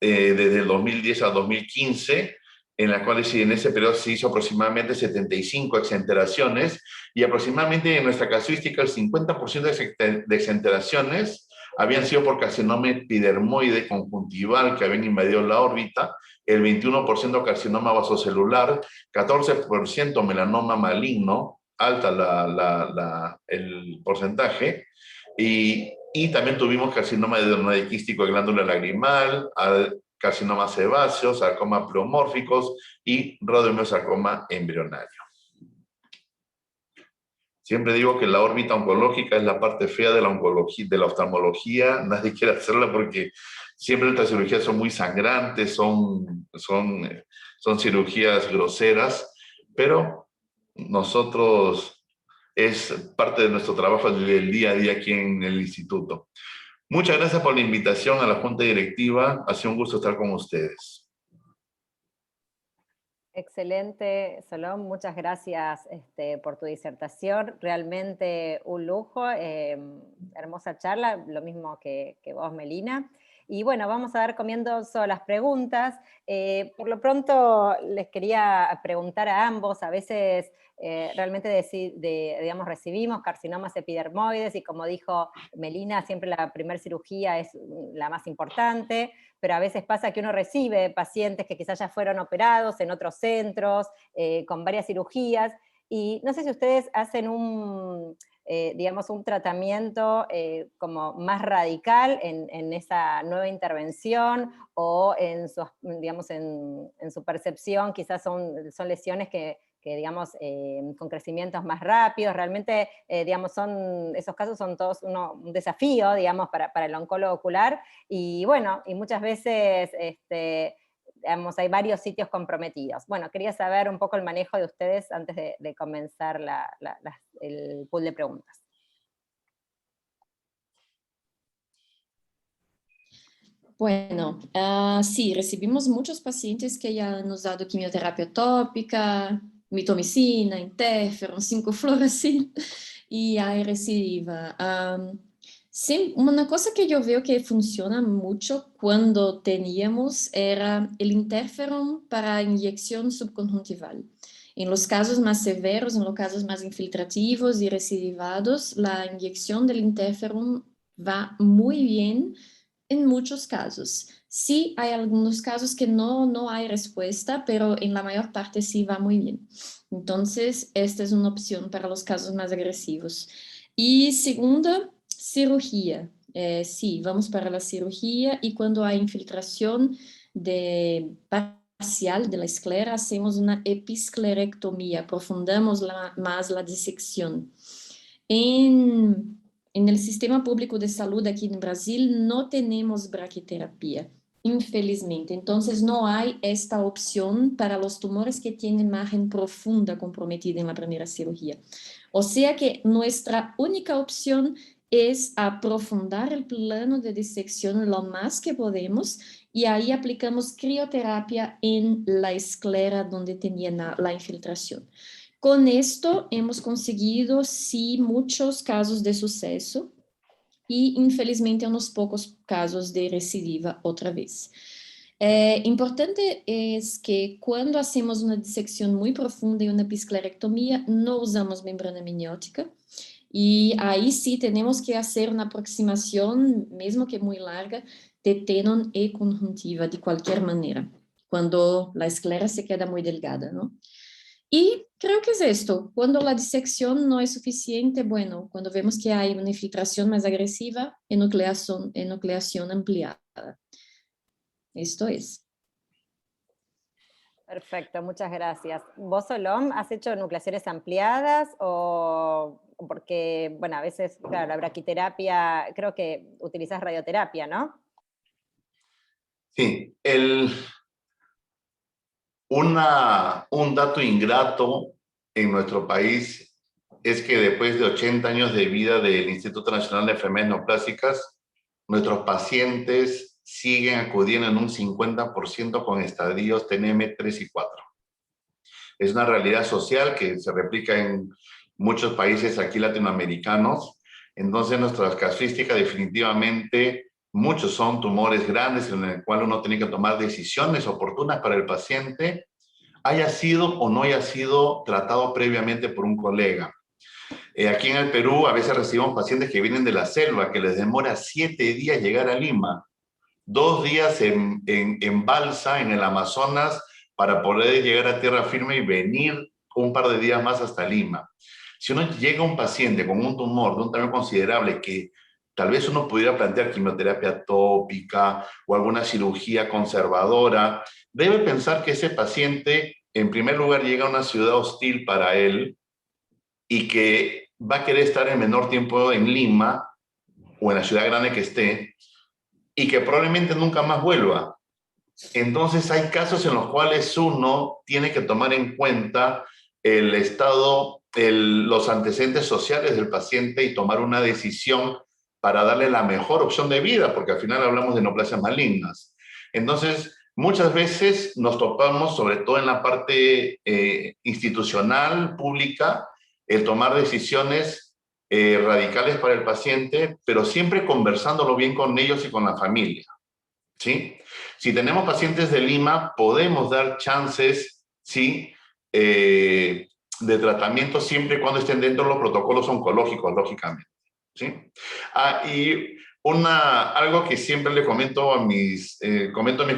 desde el 2010 al 2015, en la cual en ese periodo se hizo aproximadamente 75 exenteraciones, y aproximadamente en nuestra casuística el 50% de exenteraciones habían sido por carcinoma epidermoide conjuntival que habían invadido la órbita, el 21% carcinoma vasocelular, 14% melanoma maligno, alta el porcentaje, y también tuvimos carcinoma de quístico de glándula lagrimal, carcinoma sebáceo, sarcoma pleomórficos y radiomiosarcoma embrionario. Siempre digo que la órbita oncológica es la parte fea de la oncología, de la oftalmología. Nadie quiere hacerla porque siempre estas cirugías son muy sangrantes, son cirugías groseras, pero nosotros es parte de nuestro trabajo del día a día aquí en el instituto. Muchas gracias por la invitación a la Junta Directiva. Ha sido un gusto estar con ustedes. Excelente, Solón, muchas gracias por tu disertación, realmente un lujo, hermosa charla, lo mismo que vos, Melina. Y bueno, vamos a dar comienzo a las preguntas. Por lo pronto les quería preguntar a ambos, a veces realmente digamos, recibimos carcinomas epidermoides y como dijo Melina, siempre la primera cirugía es la más importante, pero a veces pasa que uno recibe pacientes que quizás ya fueron operados en otros centros, con varias cirugías, y no sé si ustedes hacen digamos, un tratamiento como más radical en esa nueva intervención, o digamos, en su percepción quizás son lesiones que digamos, con crecimientos más rápidos, realmente, digamos, esos casos son todos un desafío, digamos, para el oncólogo ocular, y bueno, y muchas veces, digamos, hay varios sitios comprometidos. Bueno, quería saber un poco el manejo de ustedes antes de comenzar el pool de preguntas. Bueno, sí, recibimos muchos pacientes que ya han usado quimioterapia tópica, mitomicina, interferon, 5-fluorescil y hay recidiva. Una cosa que yo veo que funciona mucho cuando teníamos era el interferon para inyección subconjuntival. En los casos más severos, en los casos más infiltrativos y recidivados, la inyección del interferon va muy bien en muchos casos. Sí hay algunos casos que no hay respuesta, pero en la mayor parte sí va muy bien. Entonces, esta es una opción para los casos más agresivos. Y segunda, cirugía. Sí, vamos para la cirugía y cuando hay infiltración parcial de la esclera, hacemos una episclerectomía, aprofundamos más la disección. En el sistema público de salud aquí en Brasil no tenemos braquiterapia, infelizmente. Entonces no hay esta opción para los tumores que tienen margen profunda comprometida en la primera cirugía. O sea que nuestra única opción es aprofundar el plano de disección lo más que podemos y ahí aplicamos crioterapia en la esclera donde tenía la infiltración. Con esto hemos conseguido, sí, muchos casos de suceso y infelizmente unos pocos casos de recidiva otra vez. Importante es que cuando hacemos una disección muy profunda y una episclerectomía, no usamos membrana amniótica. Y ahí sí tenemos que hacer una aproximación, mesmo que muy larga, de tenon y conjuntiva de cualquier manera, cuando la esclera se queda muy delgada, ¿no? Y creo que es esto, cuando la disección no es suficiente, bueno, cuando vemos que hay una infiltración más agresiva, enucleación ampliada. Esto es. Perfecto, muchas gracias. ¿Vos, Solón, has hecho nucleaciones ampliadas o porque, bueno, a veces, claro, la braquiterapia, creo que utilizas radioterapia, ¿no? Sí, un dato ingrato en nuestro país es que después de 80 años de vida del Instituto Nacional de Enfermedades Neoplásicas, nuestros pacientes siguen acudiendo en un 50% con estadios TNM 3 y 4. Es una realidad social que se replica en muchos países aquí latinoamericanos. Entonces, nuestra casuística definitivamente, muchos son tumores grandes en el cual uno tiene que tomar decisiones oportunas para el paciente, haya sido o no haya sido tratado previamente por un colega. Aquí en el Perú a veces recibimos pacientes que vienen de la selva, que les demora 7 días llegar a Lima, 2 días en balsa en el Amazonas para poder llegar a tierra firme y venir un par de días más hasta Lima. Si uno llega a un paciente con un tumor de un tamaño considerable que tal vez uno pudiera plantear quimioterapia tópica o alguna cirugía conservadora, debe pensar que ese paciente, en primer lugar, llega a una ciudad hostil para él y que va a querer estar el menor tiempo en Lima o en la ciudad grande que esté y que probablemente nunca más vuelva. Entonces hay casos en los cuales uno tiene que tomar en cuenta el estado, los antecedentes sociales del paciente y tomar una decisión para darle la mejor opción de vida, porque al final hablamos de neoplasias malignas. Entonces, muchas veces nos topamos, sobre todo en la parte institucional, pública, el tomar decisiones radicales para el paciente, pero siempre conversándolo bien con ellos y con la familia, ¿sí? Si tenemos pacientes de Lima, podemos dar chances, ¿sí? De tratamiento siempre y cuando estén dentro de los protocolos oncológicos, lógicamente, ¿sí? Y algo que siempre le comento a mis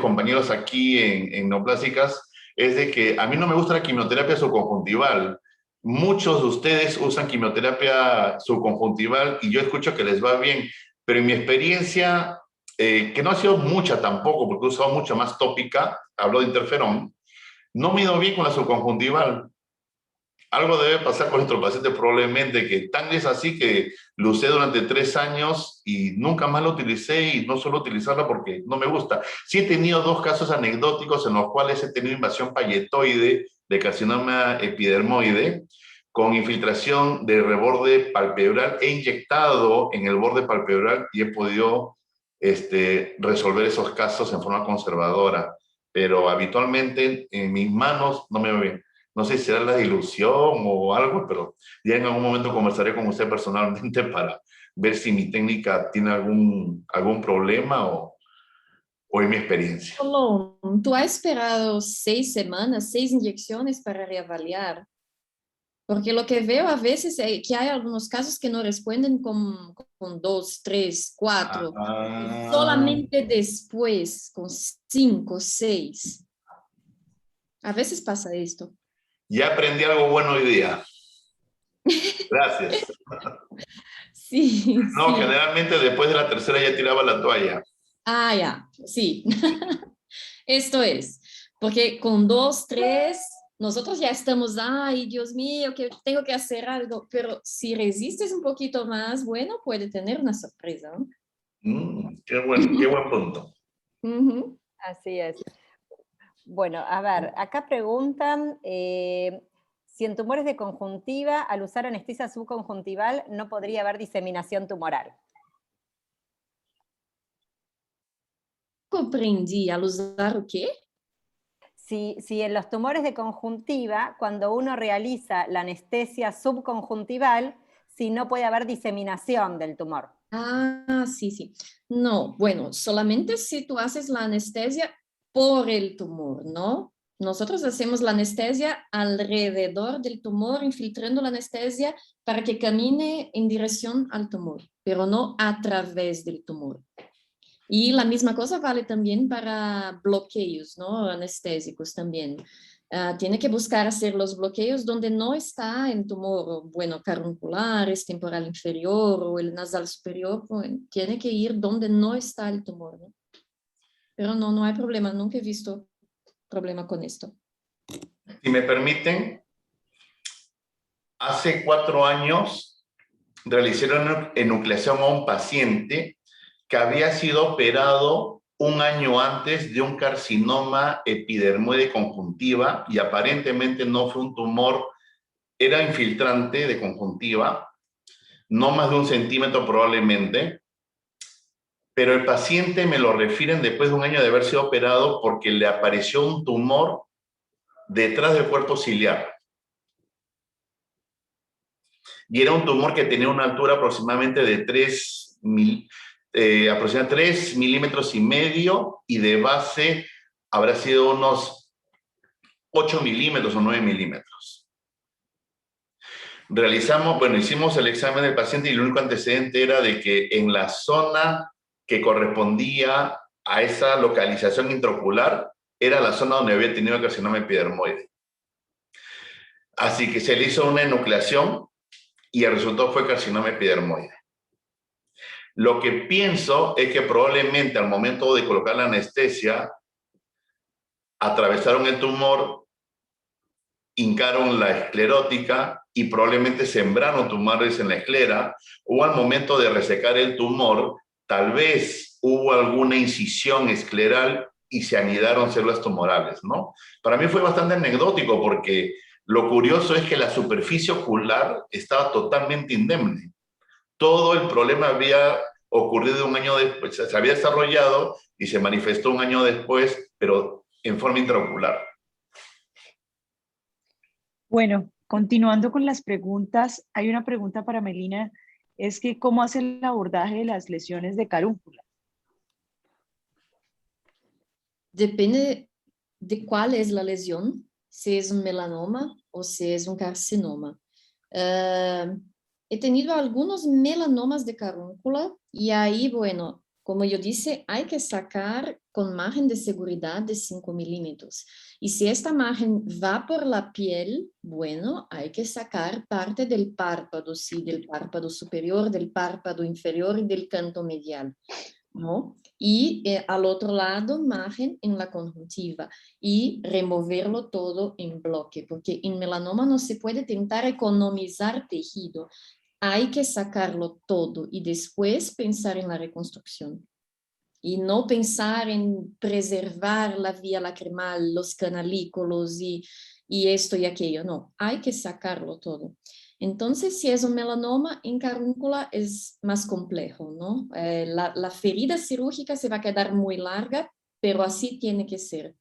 compañeros aquí en Neoplásicas es de que a mí no me gusta la quimioterapia subconjuntival. Muchos de ustedes usan quimioterapia subconjuntival y yo escucho que les va bien, pero en mi experiencia, que no ha sido mucha tampoco, porque he usado mucho más tópica, hablo de interferón, no me ha ido bien con la subconjuntival. Algo debe pasar con nuestro paciente probablemente, que tan es así que lo usé durante 3 años y nunca más lo utilicé, y no suelo utilizarlo porque no me gusta. Sí he tenido 2 casos anecdóticos en los cuales he tenido invasión payetoide de carcinoma epidermoide con infiltración de reborde palpebral. He inyectado en el borde palpebral y he podido resolver esos casos en forma conservadora, pero habitualmente en mis manos no me va bien. No sé si será la ilusión o algo, pero ya en algún momento conversaré con usted personalmente para ver si mi técnica tiene algún problema o en mi experiencia. Solón, ¿tú has esperado 6 semanas, 6 inyecciones para reavaliar? Porque lo que veo a veces es que hay algunos casos que no responden con 2, 3, 4. Solamente después, con 5, 6. A veces pasa esto. Ya aprendí algo bueno hoy día. Gracias. Sí. No, sí. generalmente después de la tercera ya tiraba la toalla. Ah, ya, sí. Esto es, porque con 2, 3, nosotros ya estamos, ay, Dios mío, que tengo que hacer algo, pero si resistes un poquito más, bueno, puede tener una sorpresa, ¿no? Qué buen punto. Así es. Bueno, a ver, acá preguntan si en tumores de conjuntiva, al usar anestesia subconjuntival, no podría haber diseminación tumoral. Comprendí, al usar o qué? Si en los tumores de conjuntiva, cuando uno realiza la anestesia subconjuntival, si no puede haber diseminación del tumor. Ah, sí, sí. No, bueno, solamente si tú haces la anestesia por el tumor, ¿no? Nosotros hacemos la anestesia alrededor del tumor, infiltrando la anestesia para que camine en dirección al tumor, pero no a través del tumor. Y la misma cosa vale también para bloqueos, ¿no? Anestésicos también. Tiene que buscar hacer los bloqueos donde no está el tumor, bueno, carunculares, temporal inferior o el nasal superior, pues, tiene que ir donde no está el tumor, ¿no? Pero no hay problema, nunca he visto problema con esto. Si me permiten, hace 4 años realicé una enucleación a un paciente que había sido operado 1 año antes de un carcinoma epidermoide conjuntiva y aparentemente no fue un tumor, era infiltrante de conjuntiva, no más de 1 centímetro probablemente, pero el paciente me lo refieren después de 1 año de haber sido operado porque le apareció un tumor detrás del cuerpo ciliar. Y era un tumor que tenía una altura aproximadamente de 3 milímetros y medio, y de base habrá sido unos 8 milímetros o 9 milímetros. Hicimos el examen del paciente y el único antecedente era de que en la zona que correspondía a esa localización intraocular era la zona donde había tenido el carcinoma epidermoide. Así que se le hizo una enucleación y el resultado fue carcinoma epidermoide. Lo que pienso es que probablemente al momento de colocar la anestesia, atravesaron el tumor, hincaron la esclerótica y probablemente sembraron tumores en la esclera, o al momento de resecar el tumor, tal vez hubo alguna incisión escleral y se anidaron células tumorales, ¿no? Para mí fue bastante anecdótico porque lo curioso es que la superficie ocular estaba totalmente indemne. Todo el problema había ocurrido un año después, se había desarrollado y se manifestó un año después, pero en forma intraocular. Bueno, continuando con las preguntas, hay una pregunta para Melina, es que ¿cómo hace el abordaje de las lesiones de carúncula? Depende de cuál es la lesión, si es un melanoma o si es un carcinoma. He tenido algunos melanomas de carúncula y ahí, bueno, como yo dije, hay que sacar con margen de seguridad de 5 milímetros. Y si esta margen va por la piel, bueno, hay que sacar parte del párpado, sí, del párpado superior, del párpado inferior y del canto medial, ¿no? Y al otro lado, margen en la conjuntiva y removerlo todo en bloque, porque en melanoma no se puede intentar economizar tejido. Hay que sacarlo todo y después pensar en la reconstrucción. Y no pensar en preservar la vía lacrimal, los canalículos y esto y aquello. No, hay que sacarlo todo. Entonces, si es un melanoma en carúncula, es más complejo, ¿no? La ferida cirúrgica se va a quedar muy larga, pero así tiene que ser.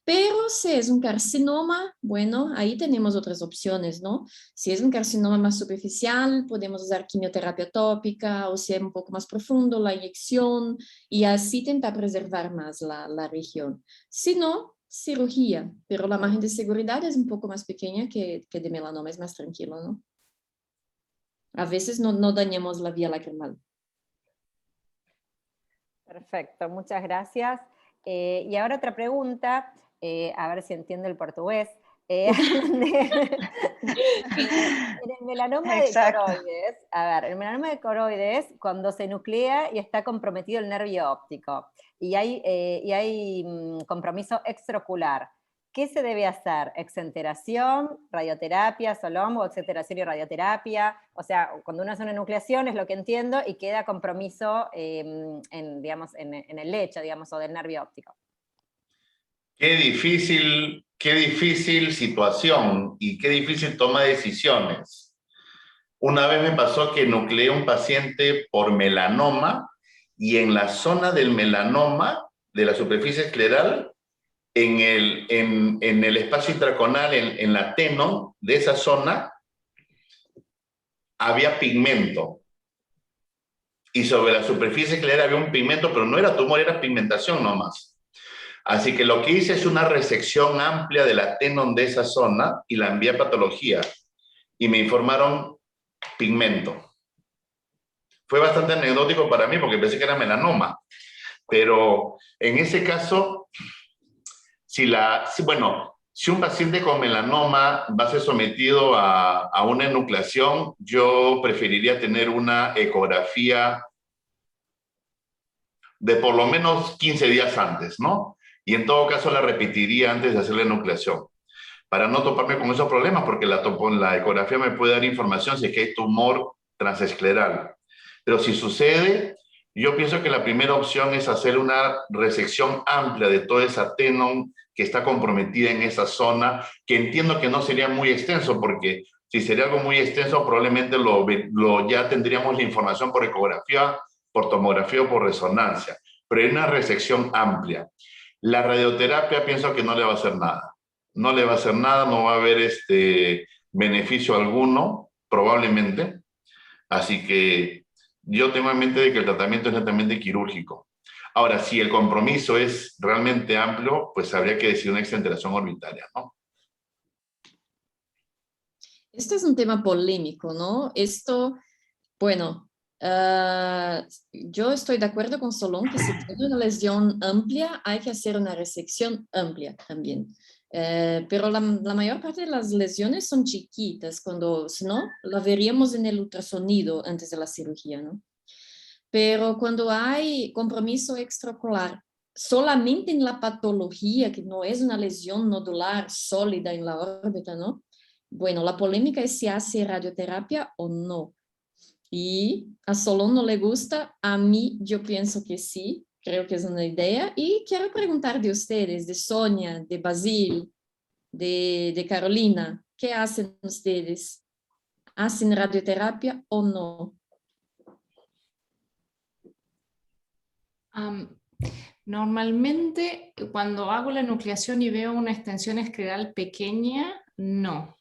Pero si es un carcinoma, bueno, ahí tenemos otras opciones, ¿no? Si es un carcinoma más superficial, podemos usar quimioterapia tópica, o si es un poco más profundo, la inyección, y así intentar preservar más la región. Si no, cirugía, pero la margen de seguridad es un poco más pequeña que de melanoma, es más tranquilo, ¿no? A veces no dañamos la vía lacrimal. Perfecto, muchas gracias. Y ahora otra pregunta, a ver si entiendo el portugués. En el melanoma de coroides, a ver, el melanoma de coroides, cuando se nuclea y está comprometido el nervio óptico, y hay compromiso extraocular, ¿qué se debe hacer? ¿Exenteración, radioterapia, solombo, exenteración y radioterapia? O sea, cuando uno hace una nucleación es lo que entiendo y queda compromiso digamos, en el lecho, digamos, o del nervio óptico. Qué difícil situación y qué difícil toma de decisiones. Una vez me pasó que nucleé un paciente por melanoma y en la zona del melanoma, de la superficie escleral, en el espacio intraconal, en la tenon de esa zona, había pigmento. Y sobre la superficie escleral había un pigmento, pero no era tumor, era pigmentación nomás. Así que lo que hice es una resección amplia de la tenon de esa zona y la envié a patología. Y me informaron pigmento. Fue bastante anecdótico para mí porque pensé que era melanoma. Pero en ese caso, si un paciente con melanoma va a ser sometido a una enucleación, yo preferiría tener una ecografía de por lo menos 15 días antes, ¿no? Y en todo caso la repetiría antes de hacer la enucleación, para no toparme con esos problemas, porque la ecografía me puede dar información si es que hay tumor transescleral. Pero si sucede, yo pienso que la primera opción es hacer una resección amplia de toda esa tenon que está comprometida en esa zona, que entiendo que no sería muy extenso, porque si sería algo muy extenso, probablemente ya tendríamos la información por ecografía, por tomografía o por resonancia. Pero hay una resección amplia. La radioterapia pienso que no le va a hacer nada. No le va a hacer nada, no va a haber beneficio alguno, probablemente. Así que yo tengo en mente de que el tratamiento es netamente quirúrgico. Ahora, si el compromiso es realmente amplio, pues habría que decidir una exenteración orbitaria, ¿no? Este es un tema polémico, ¿no? Esto, bueno, yo estoy de acuerdo con Solón que si tiene una lesión amplia hay que hacer una resección amplia también. Pero la mayor parte de las lesiones son chiquitas, si no, la veríamos en el ultrasonido antes de la cirugía, ¿no? Pero cuando hay compromiso extraocular solamente en la patología, que no es una lesión nodular sólida en la órbita, ¿no? Bueno, la polémica es si hace radioterapia o no. Y a Solón no le gusta, a mí yo pienso que sí, creo que es una idea. Y quiero preguntar de ustedes, de Sonia, de Basil, de Carolina, ¿qué hacen ustedes? ¿Hacen radioterapia o no? Normalmente, cuando hago la enucleación y veo una extensión escleral pequeña, no.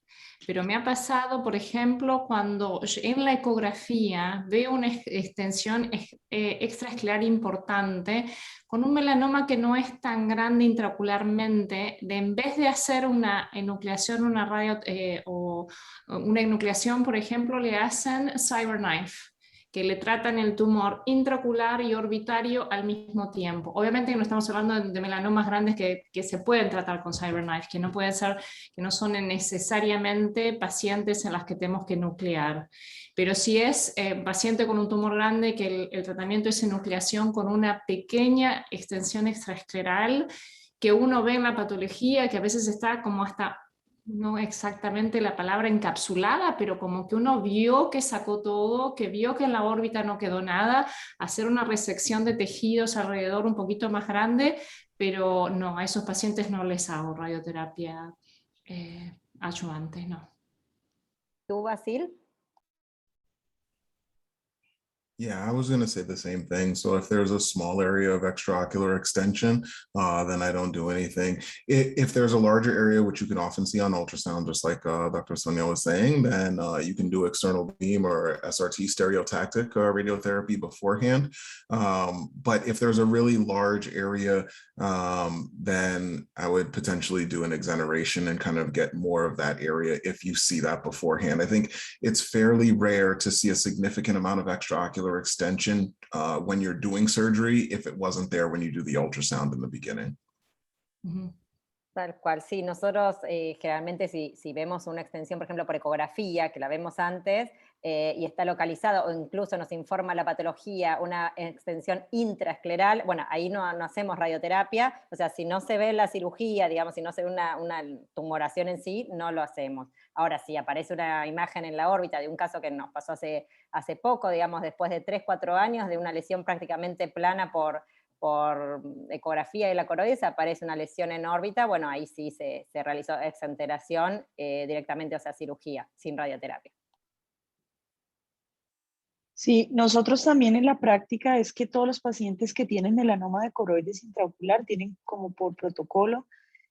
Pero me ha pasado, por ejemplo, cuando en la ecografía veo una extensión extraescleral importante, con un melanoma que no es tan grande intraocularmente, en vez de hacer una enucleación, una radio o una enucleación, por ejemplo, le hacen CyberKnife, que le tratan el tumor intraocular y orbitario al mismo tiempo. Obviamente no estamos hablando de melanomas grandes que se pueden tratar con CyberKnife, que no pueden ser, que no son necesariamente pacientes en las que tenemos que nuclear. Pero si es paciente con un tumor grande, que el tratamiento es enucleación con una pequeña extensión extraescleral, que uno ve en la patología, que a veces está como hasta, no exactamente la palabra encapsulada, pero como que uno vio que sacó todo, que vio que en la órbita no quedó nada, hacer una resección de tejidos alrededor un poquito más grande, pero no, a esos pacientes no les hago radioterapia adyuvante, no. ¿Tú, Basil? Yeah, I was going to say the same thing. So if there's a small area of extraocular extension, then I don't do anything. If there's a larger area, which you can often see on ultrasound, just like Dr. Sonia was saying, then you can do external beam or SRT stereotactic radiotherapy beforehand. But if there's a really large area, then I would potentially do an exoneration and kind of get more of that area if you see that beforehand. I think it's fairly rare to see a significant amount of extraocular extension when you're doing surgery if it wasn't there when you do the ultrasound in the beginning. Tal cual, sí, nosotros generalmente si vemos una extensión, por ejemplo, por ecografía, que la vemos antes, y está localizado, o incluso nos informa la patología, una extensión intraescleral, bueno, ahí no hacemos radioterapia, o sea, si no se ve la cirugía, digamos, si no se ve una tumoración en sí, no lo hacemos. Ahora, si aparece una imagen en la órbita de un caso que nos pasó hace poco, digamos, después de 3, 4 años, de una lesión prácticamente plana por ecografía de la coroides, aparece una lesión en órbita, bueno, ahí sí se realizó exenteración directamente, o sea, cirugía, sin radioterapia. Sí, nosotros también en la práctica es que todos los pacientes que tienen melanoma de coroides intraocular tienen como por protocolo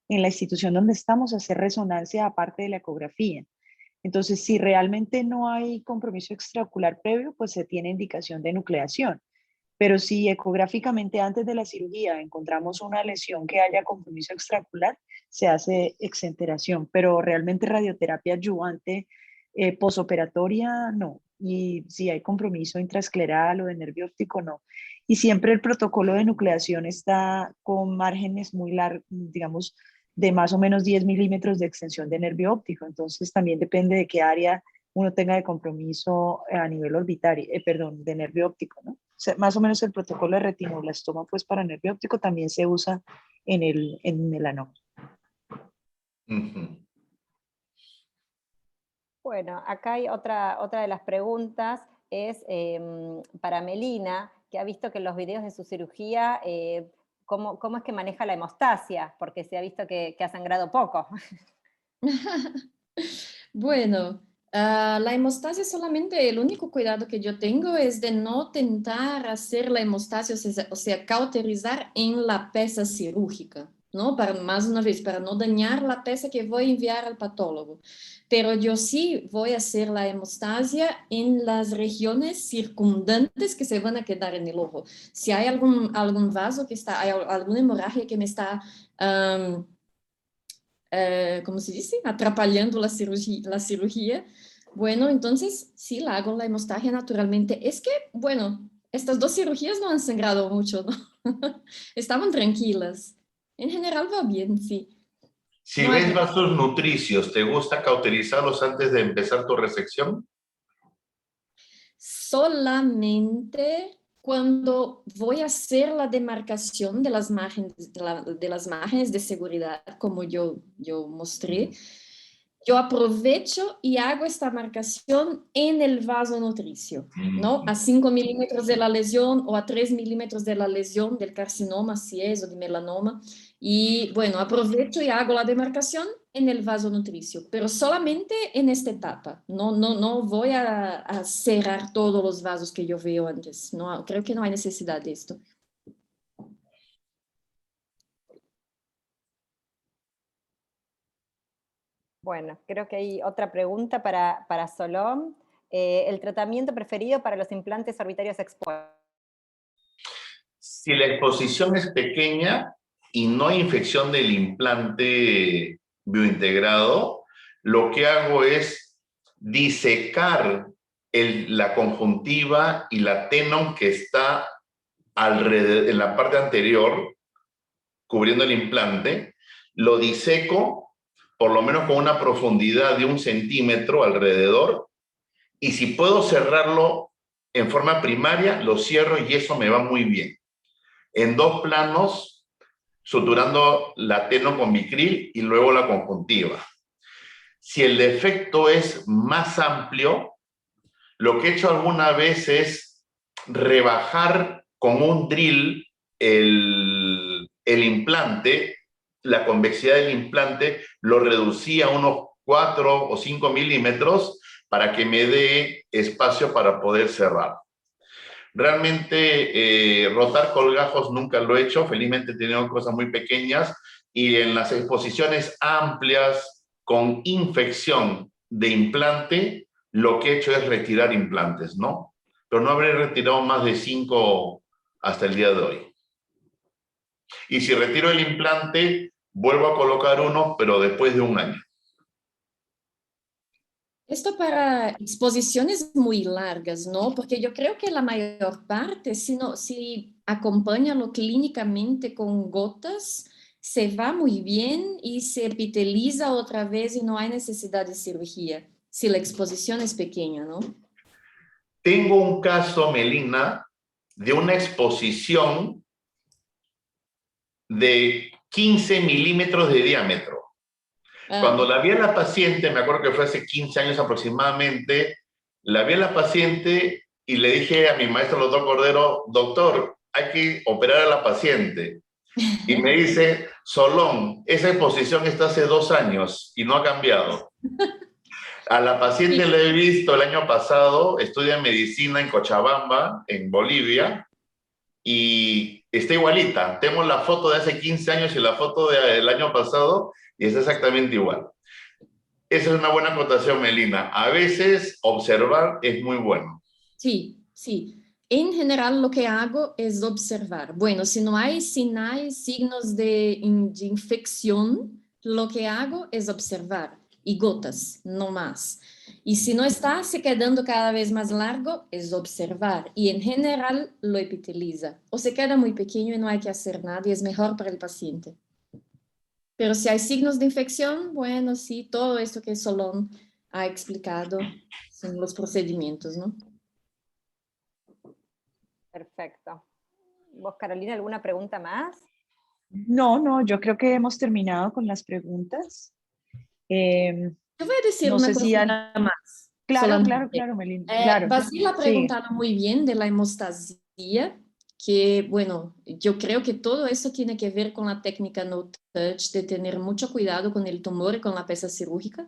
en la institución donde estamos hacer resonancia aparte de la ecografía. Entonces, si realmente no hay compromiso extraocular previo, pues se tiene indicación de nucleación. Pero si ecográficamente antes de la cirugía encontramos una lesión que haya compromiso extraocular, se hace exenteración. Pero realmente radioterapia adyuvante posoperatoria, no. Y si hay compromiso intraescleral o de nervio óptico, no. Y siempre el protocolo de nucleación está con márgenes muy largos, digamos, de más o menos 10 milímetros de extensión de nervio óptico. Entonces también depende de qué área uno tenga de compromiso a nivel orbitario, de nervio óptico, ¿no? O sea, más o menos el protocolo de retinoblastoma, pues para nervio óptico también se usa en melanoma. Bueno, acá hay otra de las preguntas, es para Melina, que ha visto que en los videos de su cirugía, ¿cómo es que maneja la hemostasia? Porque se ha visto que ha sangrado poco. Bueno, la hemostasia solamente, el único cuidado que yo tengo es de no tentar hacer la hemostasia, o sea, cauterizar en la pieza cirúrgica, ¿no? Más una vez, para no dañar la pieza que voy a enviar al patólogo. Pero yo sí voy a hacer la hemostasia en las regiones circundantes que se van a quedar en el ojo. Si hay algún vaso que está, hay alguna hemorragia que me está... ¿cómo se dice? Atrapalhando la cirugía. Bueno, entonces sí la hago la hemostasia naturalmente. Es que, bueno, estas 2 cirugías no han sangrado mucho, ¿no? Estaban tranquilas. En general va bien, sí. Si ves vasos nutricios, ¿te gusta cauterizarlos antes de empezar tu resección? Solamente cuando voy a hacer la demarcación de las márgenes de seguridad, como yo mostré, yo aprovecho y hago esta marcación en el vaso nutricio, ¿no? A 5 milímetros de la lesión o a 3 milímetros de la lesión del carcinoma, si es, o de melanoma. Y bueno, aprovecho y hago la demarcación en el vaso nutricio, pero solamente en esta etapa. No voy a cerrar todos los vasos que yo veo antes. No, creo que no hay necesidad de esto. Bueno, creo que hay otra pregunta para Solón. ¿El tratamiento preferido para los implantes orbitarios expuestos? Si la exposición es pequeña y no hay infección del implante biointegrado, lo que hago es disecar la conjuntiva y la tenon que está alrededor, en la parte anterior, cubriendo el implante, lo diseco por lo menos con una profundidad de 1 centímetro alrededor, y si puedo cerrarlo en forma primaria, lo cierro y eso me va muy bien. En 2 planos, suturando la tenon con Vicryl y luego la conjuntiva. Si el defecto es más amplio, lo que he hecho alguna vez es rebajar con un drill el implante, la convexidad del implante, lo reducí a unos 4 o 5 milímetros para que me dé espacio para poder cerrar. Realmente rotar colgajos nunca lo he hecho, felizmente he tenido cosas muy pequeñas, y en las exposiciones amplias con infección de implante, lo que he hecho es retirar implantes, ¿no? Pero no habré retirado más de 5 hasta el día de hoy. Y si retiro el implante, vuelvo a colocar uno, pero después de 1 año. Esto para exposiciones muy largas, ¿no? Porque yo creo que la mayor parte, si acompáñalo clínicamente con gotas, se va muy bien y se epiteliza otra vez y no hay necesidad de cirugía, si la exposición es pequeña, ¿no? Tengo un caso, Melina, de una exposición de 15 milímetros de diámetro. Cuando la vi a la paciente, me acuerdo que fue hace 15 años aproximadamente, la vi a la paciente y le dije a mi maestro, el doctor Cordero, doctor, hay que operar a la paciente. Y me dice, Solón, esa exposición está hace 2 años y no ha cambiado. A la paciente la he visto el año pasado, estudia medicina en Cochabamba, en Bolivia, y está igualita. Tengo la foto de hace 15 años y la foto del año pasado y está exactamente igual. Esa es una buena acotación, Melina. A veces observar es muy bueno. Sí, sí. En general lo que hago es observar. Bueno, si no hay signos de infección, lo que hago es observar y gotas, no más. Y si no está se quedando cada vez más largo, es observar. Y en general lo epiteliza. O se queda muy pequeño y no hay que hacer nada y es mejor para el paciente. Pero si hay signos de infección, bueno, sí, todo esto que Solón ha explicado son los procedimientos, ¿no? Perfecto. ¿Vos, Carolina, alguna pregunta más? No, yo creo que hemos terminado con las preguntas. Te voy a decir no una sé cosa si nada más. Claro, Melinda. Claro. Basil ha Sí. preguntado muy bien de la hemostasia, que bueno, yo creo que todo eso tiene que ver con la técnica no touch, de tener mucho cuidado con el tumor y con la pieza cirúrgica.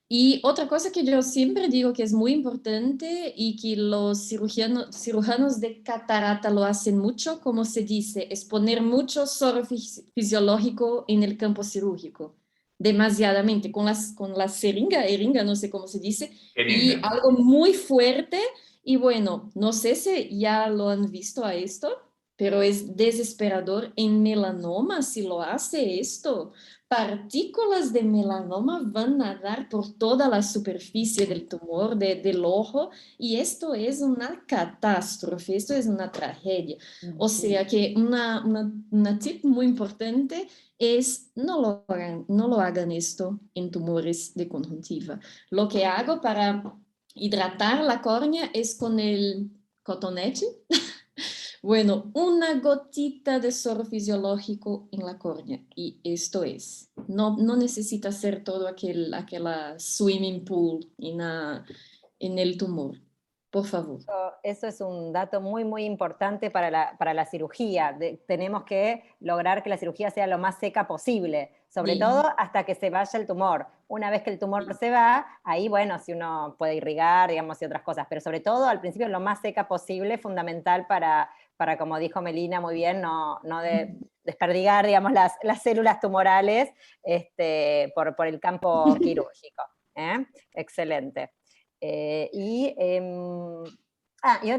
Y otra cosa que yo siempre digo que es muy importante y que los cirujanos de catarata lo hacen mucho, como se dice, es poner mucho suero fisiológico en el campo cirúrgico, demasiadamente, con la eringa, no sé cómo se dice, y algo muy fuerte. Y bueno, no sé si ya lo han visto a esto, pero es desesperador en melanoma si lo hace esto. Partículas de melanoma van a dar por toda la superficie del tumor, del ojo, y esto es una catástrofe, esto es una tragedia. O sea que una tip muy importante es no lo hagan esto en tumores de conjuntiva. Lo que hago para hidratar la córnea es con el cotonete. Bueno, una gotita de suero fisiológico en la córnea y esto es. No necesita ser todo aquella swimming pool en el tumor. Por favor. Eso es un dato muy importante para la cirugía. Tenemos que lograr que la cirugía sea lo más seca posible, sobre todo hasta que se vaya el tumor. Una vez que el tumor se va, ahí bueno, si uno puede irrigar, digamos, y otras cosas, pero sobre todo al principio lo más seca posible, fundamental para como dijo Melina muy bien, no desperdigar, digamos, las células tumorales por el campo quirúrgico. Excelente. Y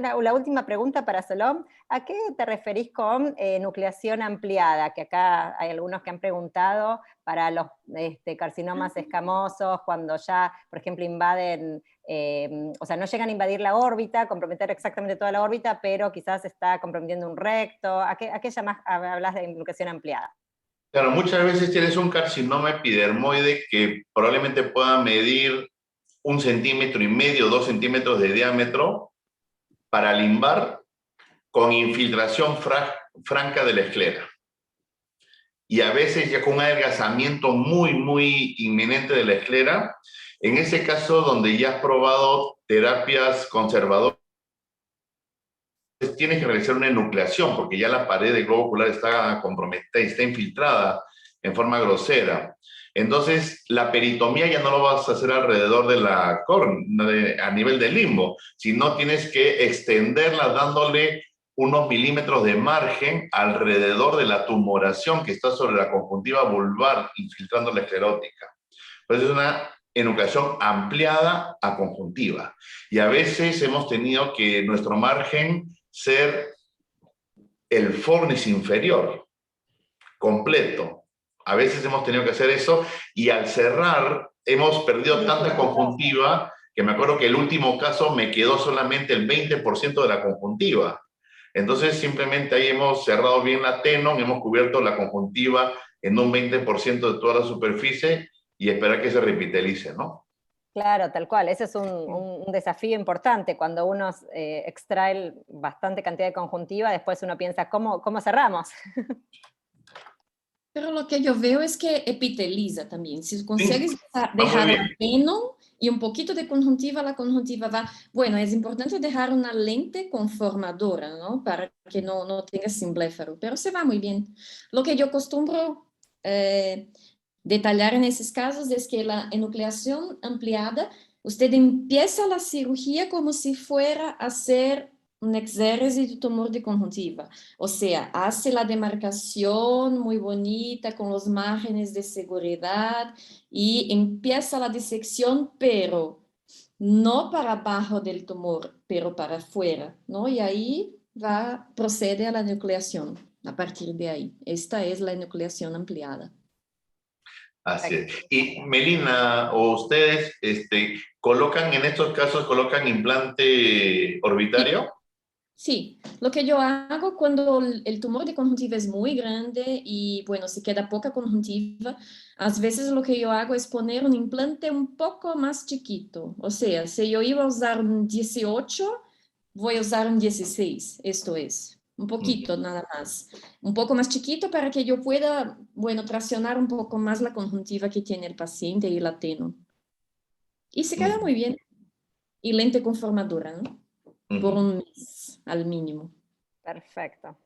la última pregunta para Solón, ¿a qué te referís con nucleación ampliada? Que acá hay algunos que han preguntado para los carcinomas escamosos, cuando ya, por ejemplo, invaden, o sea, no llegan a invadir la órbita, comprometer exactamente toda la órbita, pero quizás está comprometiendo un recto. ¿A qué hablas de nucleación ampliada? Claro, muchas veces tienes un carcinoma epidermoide que probablemente pueda medir 1,5 centímetros, 2 centímetros de diámetro, para limbar con infiltración franca de la esclera. Y a veces ya con un adelgazamiento muy, muy inminente de la esclera, en ese caso donde ya has probado terapias conservadoras, tienes que realizar una enucleación, porque ya la pared del globo ocular está comprometida, está infiltrada en forma grosera. Entonces, la peritomía ya no lo vas a hacer alrededor de la córnea, a nivel del limbo, sino tienes que extenderla dándole unos milímetros de margen alrededor de la tumoración que está sobre la conjuntiva vulvar, infiltrando la esclerótica. Pues es una enucleación ampliada a conjuntiva. Y a veces hemos tenido que nuestro margen ser el fornis inferior, completo. A veces hemos tenido que hacer eso, y al cerrar hemos perdido tanta conjuntiva que me acuerdo que el último caso me quedó solamente el 20% de la conjuntiva. Entonces simplemente ahí hemos cerrado bien la tenon, hemos cubierto la conjuntiva en un 20% de toda la superficie y esperar que se revitalice, ¿no? Claro, tal cual. Ese es un desafío importante. Cuando uno extrae bastante cantidad de conjuntiva, después uno piensa, ¿cómo cerramos? Pero lo que yo veo es que epiteliza también. Si consigues Sí, dejar la tenon y un poquito de conjuntiva, la conjuntiva va... Bueno, es importante dejar una lente conformadora, ¿no? Para que no tenga simbléfaro, pero se va muy bien. Lo que yo acostumbro detallar en esos casos es que la enucleación ampliada, usted empieza la cirugía como si fuera a hacer una exéresis de tumor de conjuntiva. O sea, hace la demarcación muy bonita con los márgenes de seguridad y empieza la disección, pero no para abajo del tumor, pero para afuera, ¿no? Y ahí procede a la enucleación a partir de ahí. Esta es la enucleación ampliada. Así es. Y Melina, o ustedes colocan, en estos casos, colocan implante orbitario. Sí, lo que yo hago cuando el tumor de conjuntiva es muy grande y, bueno, si queda poca conjuntiva, a veces lo que yo hago es poner un implante un poco más chiquito. O sea, si yo iba a usar un 18, voy a usar un 16, esto es, un poquito nada más. Un poco más chiquito para que yo pueda, bueno, traccionar un poco más la conjuntiva que tiene el paciente y la tenon. Y se queda muy bien. Y lente conformadora, ¿no? Por un mes, al mínimo. Perfecto.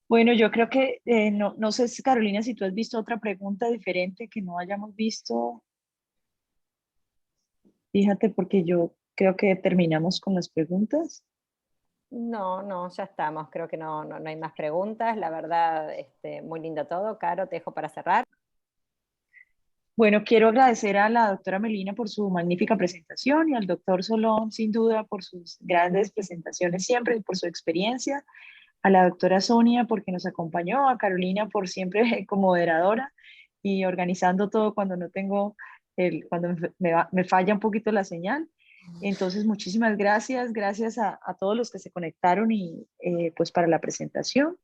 Bueno, yo creo que, no sé, Carolina, si tú has visto otra pregunta diferente que no hayamos visto. Fíjate, porque yo creo que terminamos con las preguntas. No, ya estamos. Creo que no hay más preguntas. La verdad, muy lindo todo. Caro, te dejo para cerrar. Bueno, quiero agradecer a la doctora Melina por su magnífica presentación y al doctor Solón, sin duda, por sus grandes presentaciones siempre y por su experiencia. A la doctora Sonia porque nos acompañó, a Carolina por siempre como moderadora y organizando todo cuando no tengo, cuando me falla un poquito la señal. Entonces, muchísimas gracias a todos los que se conectaron y pues para la presentación.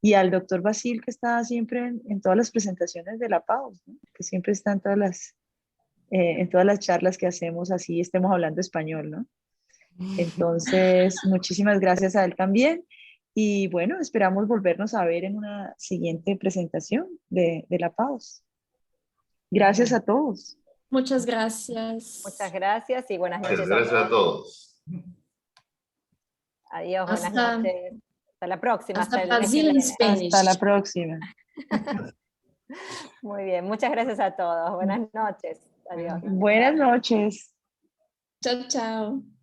Y al doctor Basil, que está siempre en todas las presentaciones de la PAUS, ¿no? Que siempre está en todas las charlas que hacemos, así estemos hablando español, ¿no? Entonces, muchísimas gracias a él también. Y bueno, esperamos volvernos a ver en una siguiente presentación de la PAUS. Gracias a todos. Muchas gracias. Muchas gracias y buenas noches. Gracias a todos. Adiós, buenas noches. Hasta la próxima. Hasta Brasil en Spanish. Hasta la próxima. Muy bien, muchas gracias a todos. Buenas noches. Adiós. Buenas noches. Chao, chao.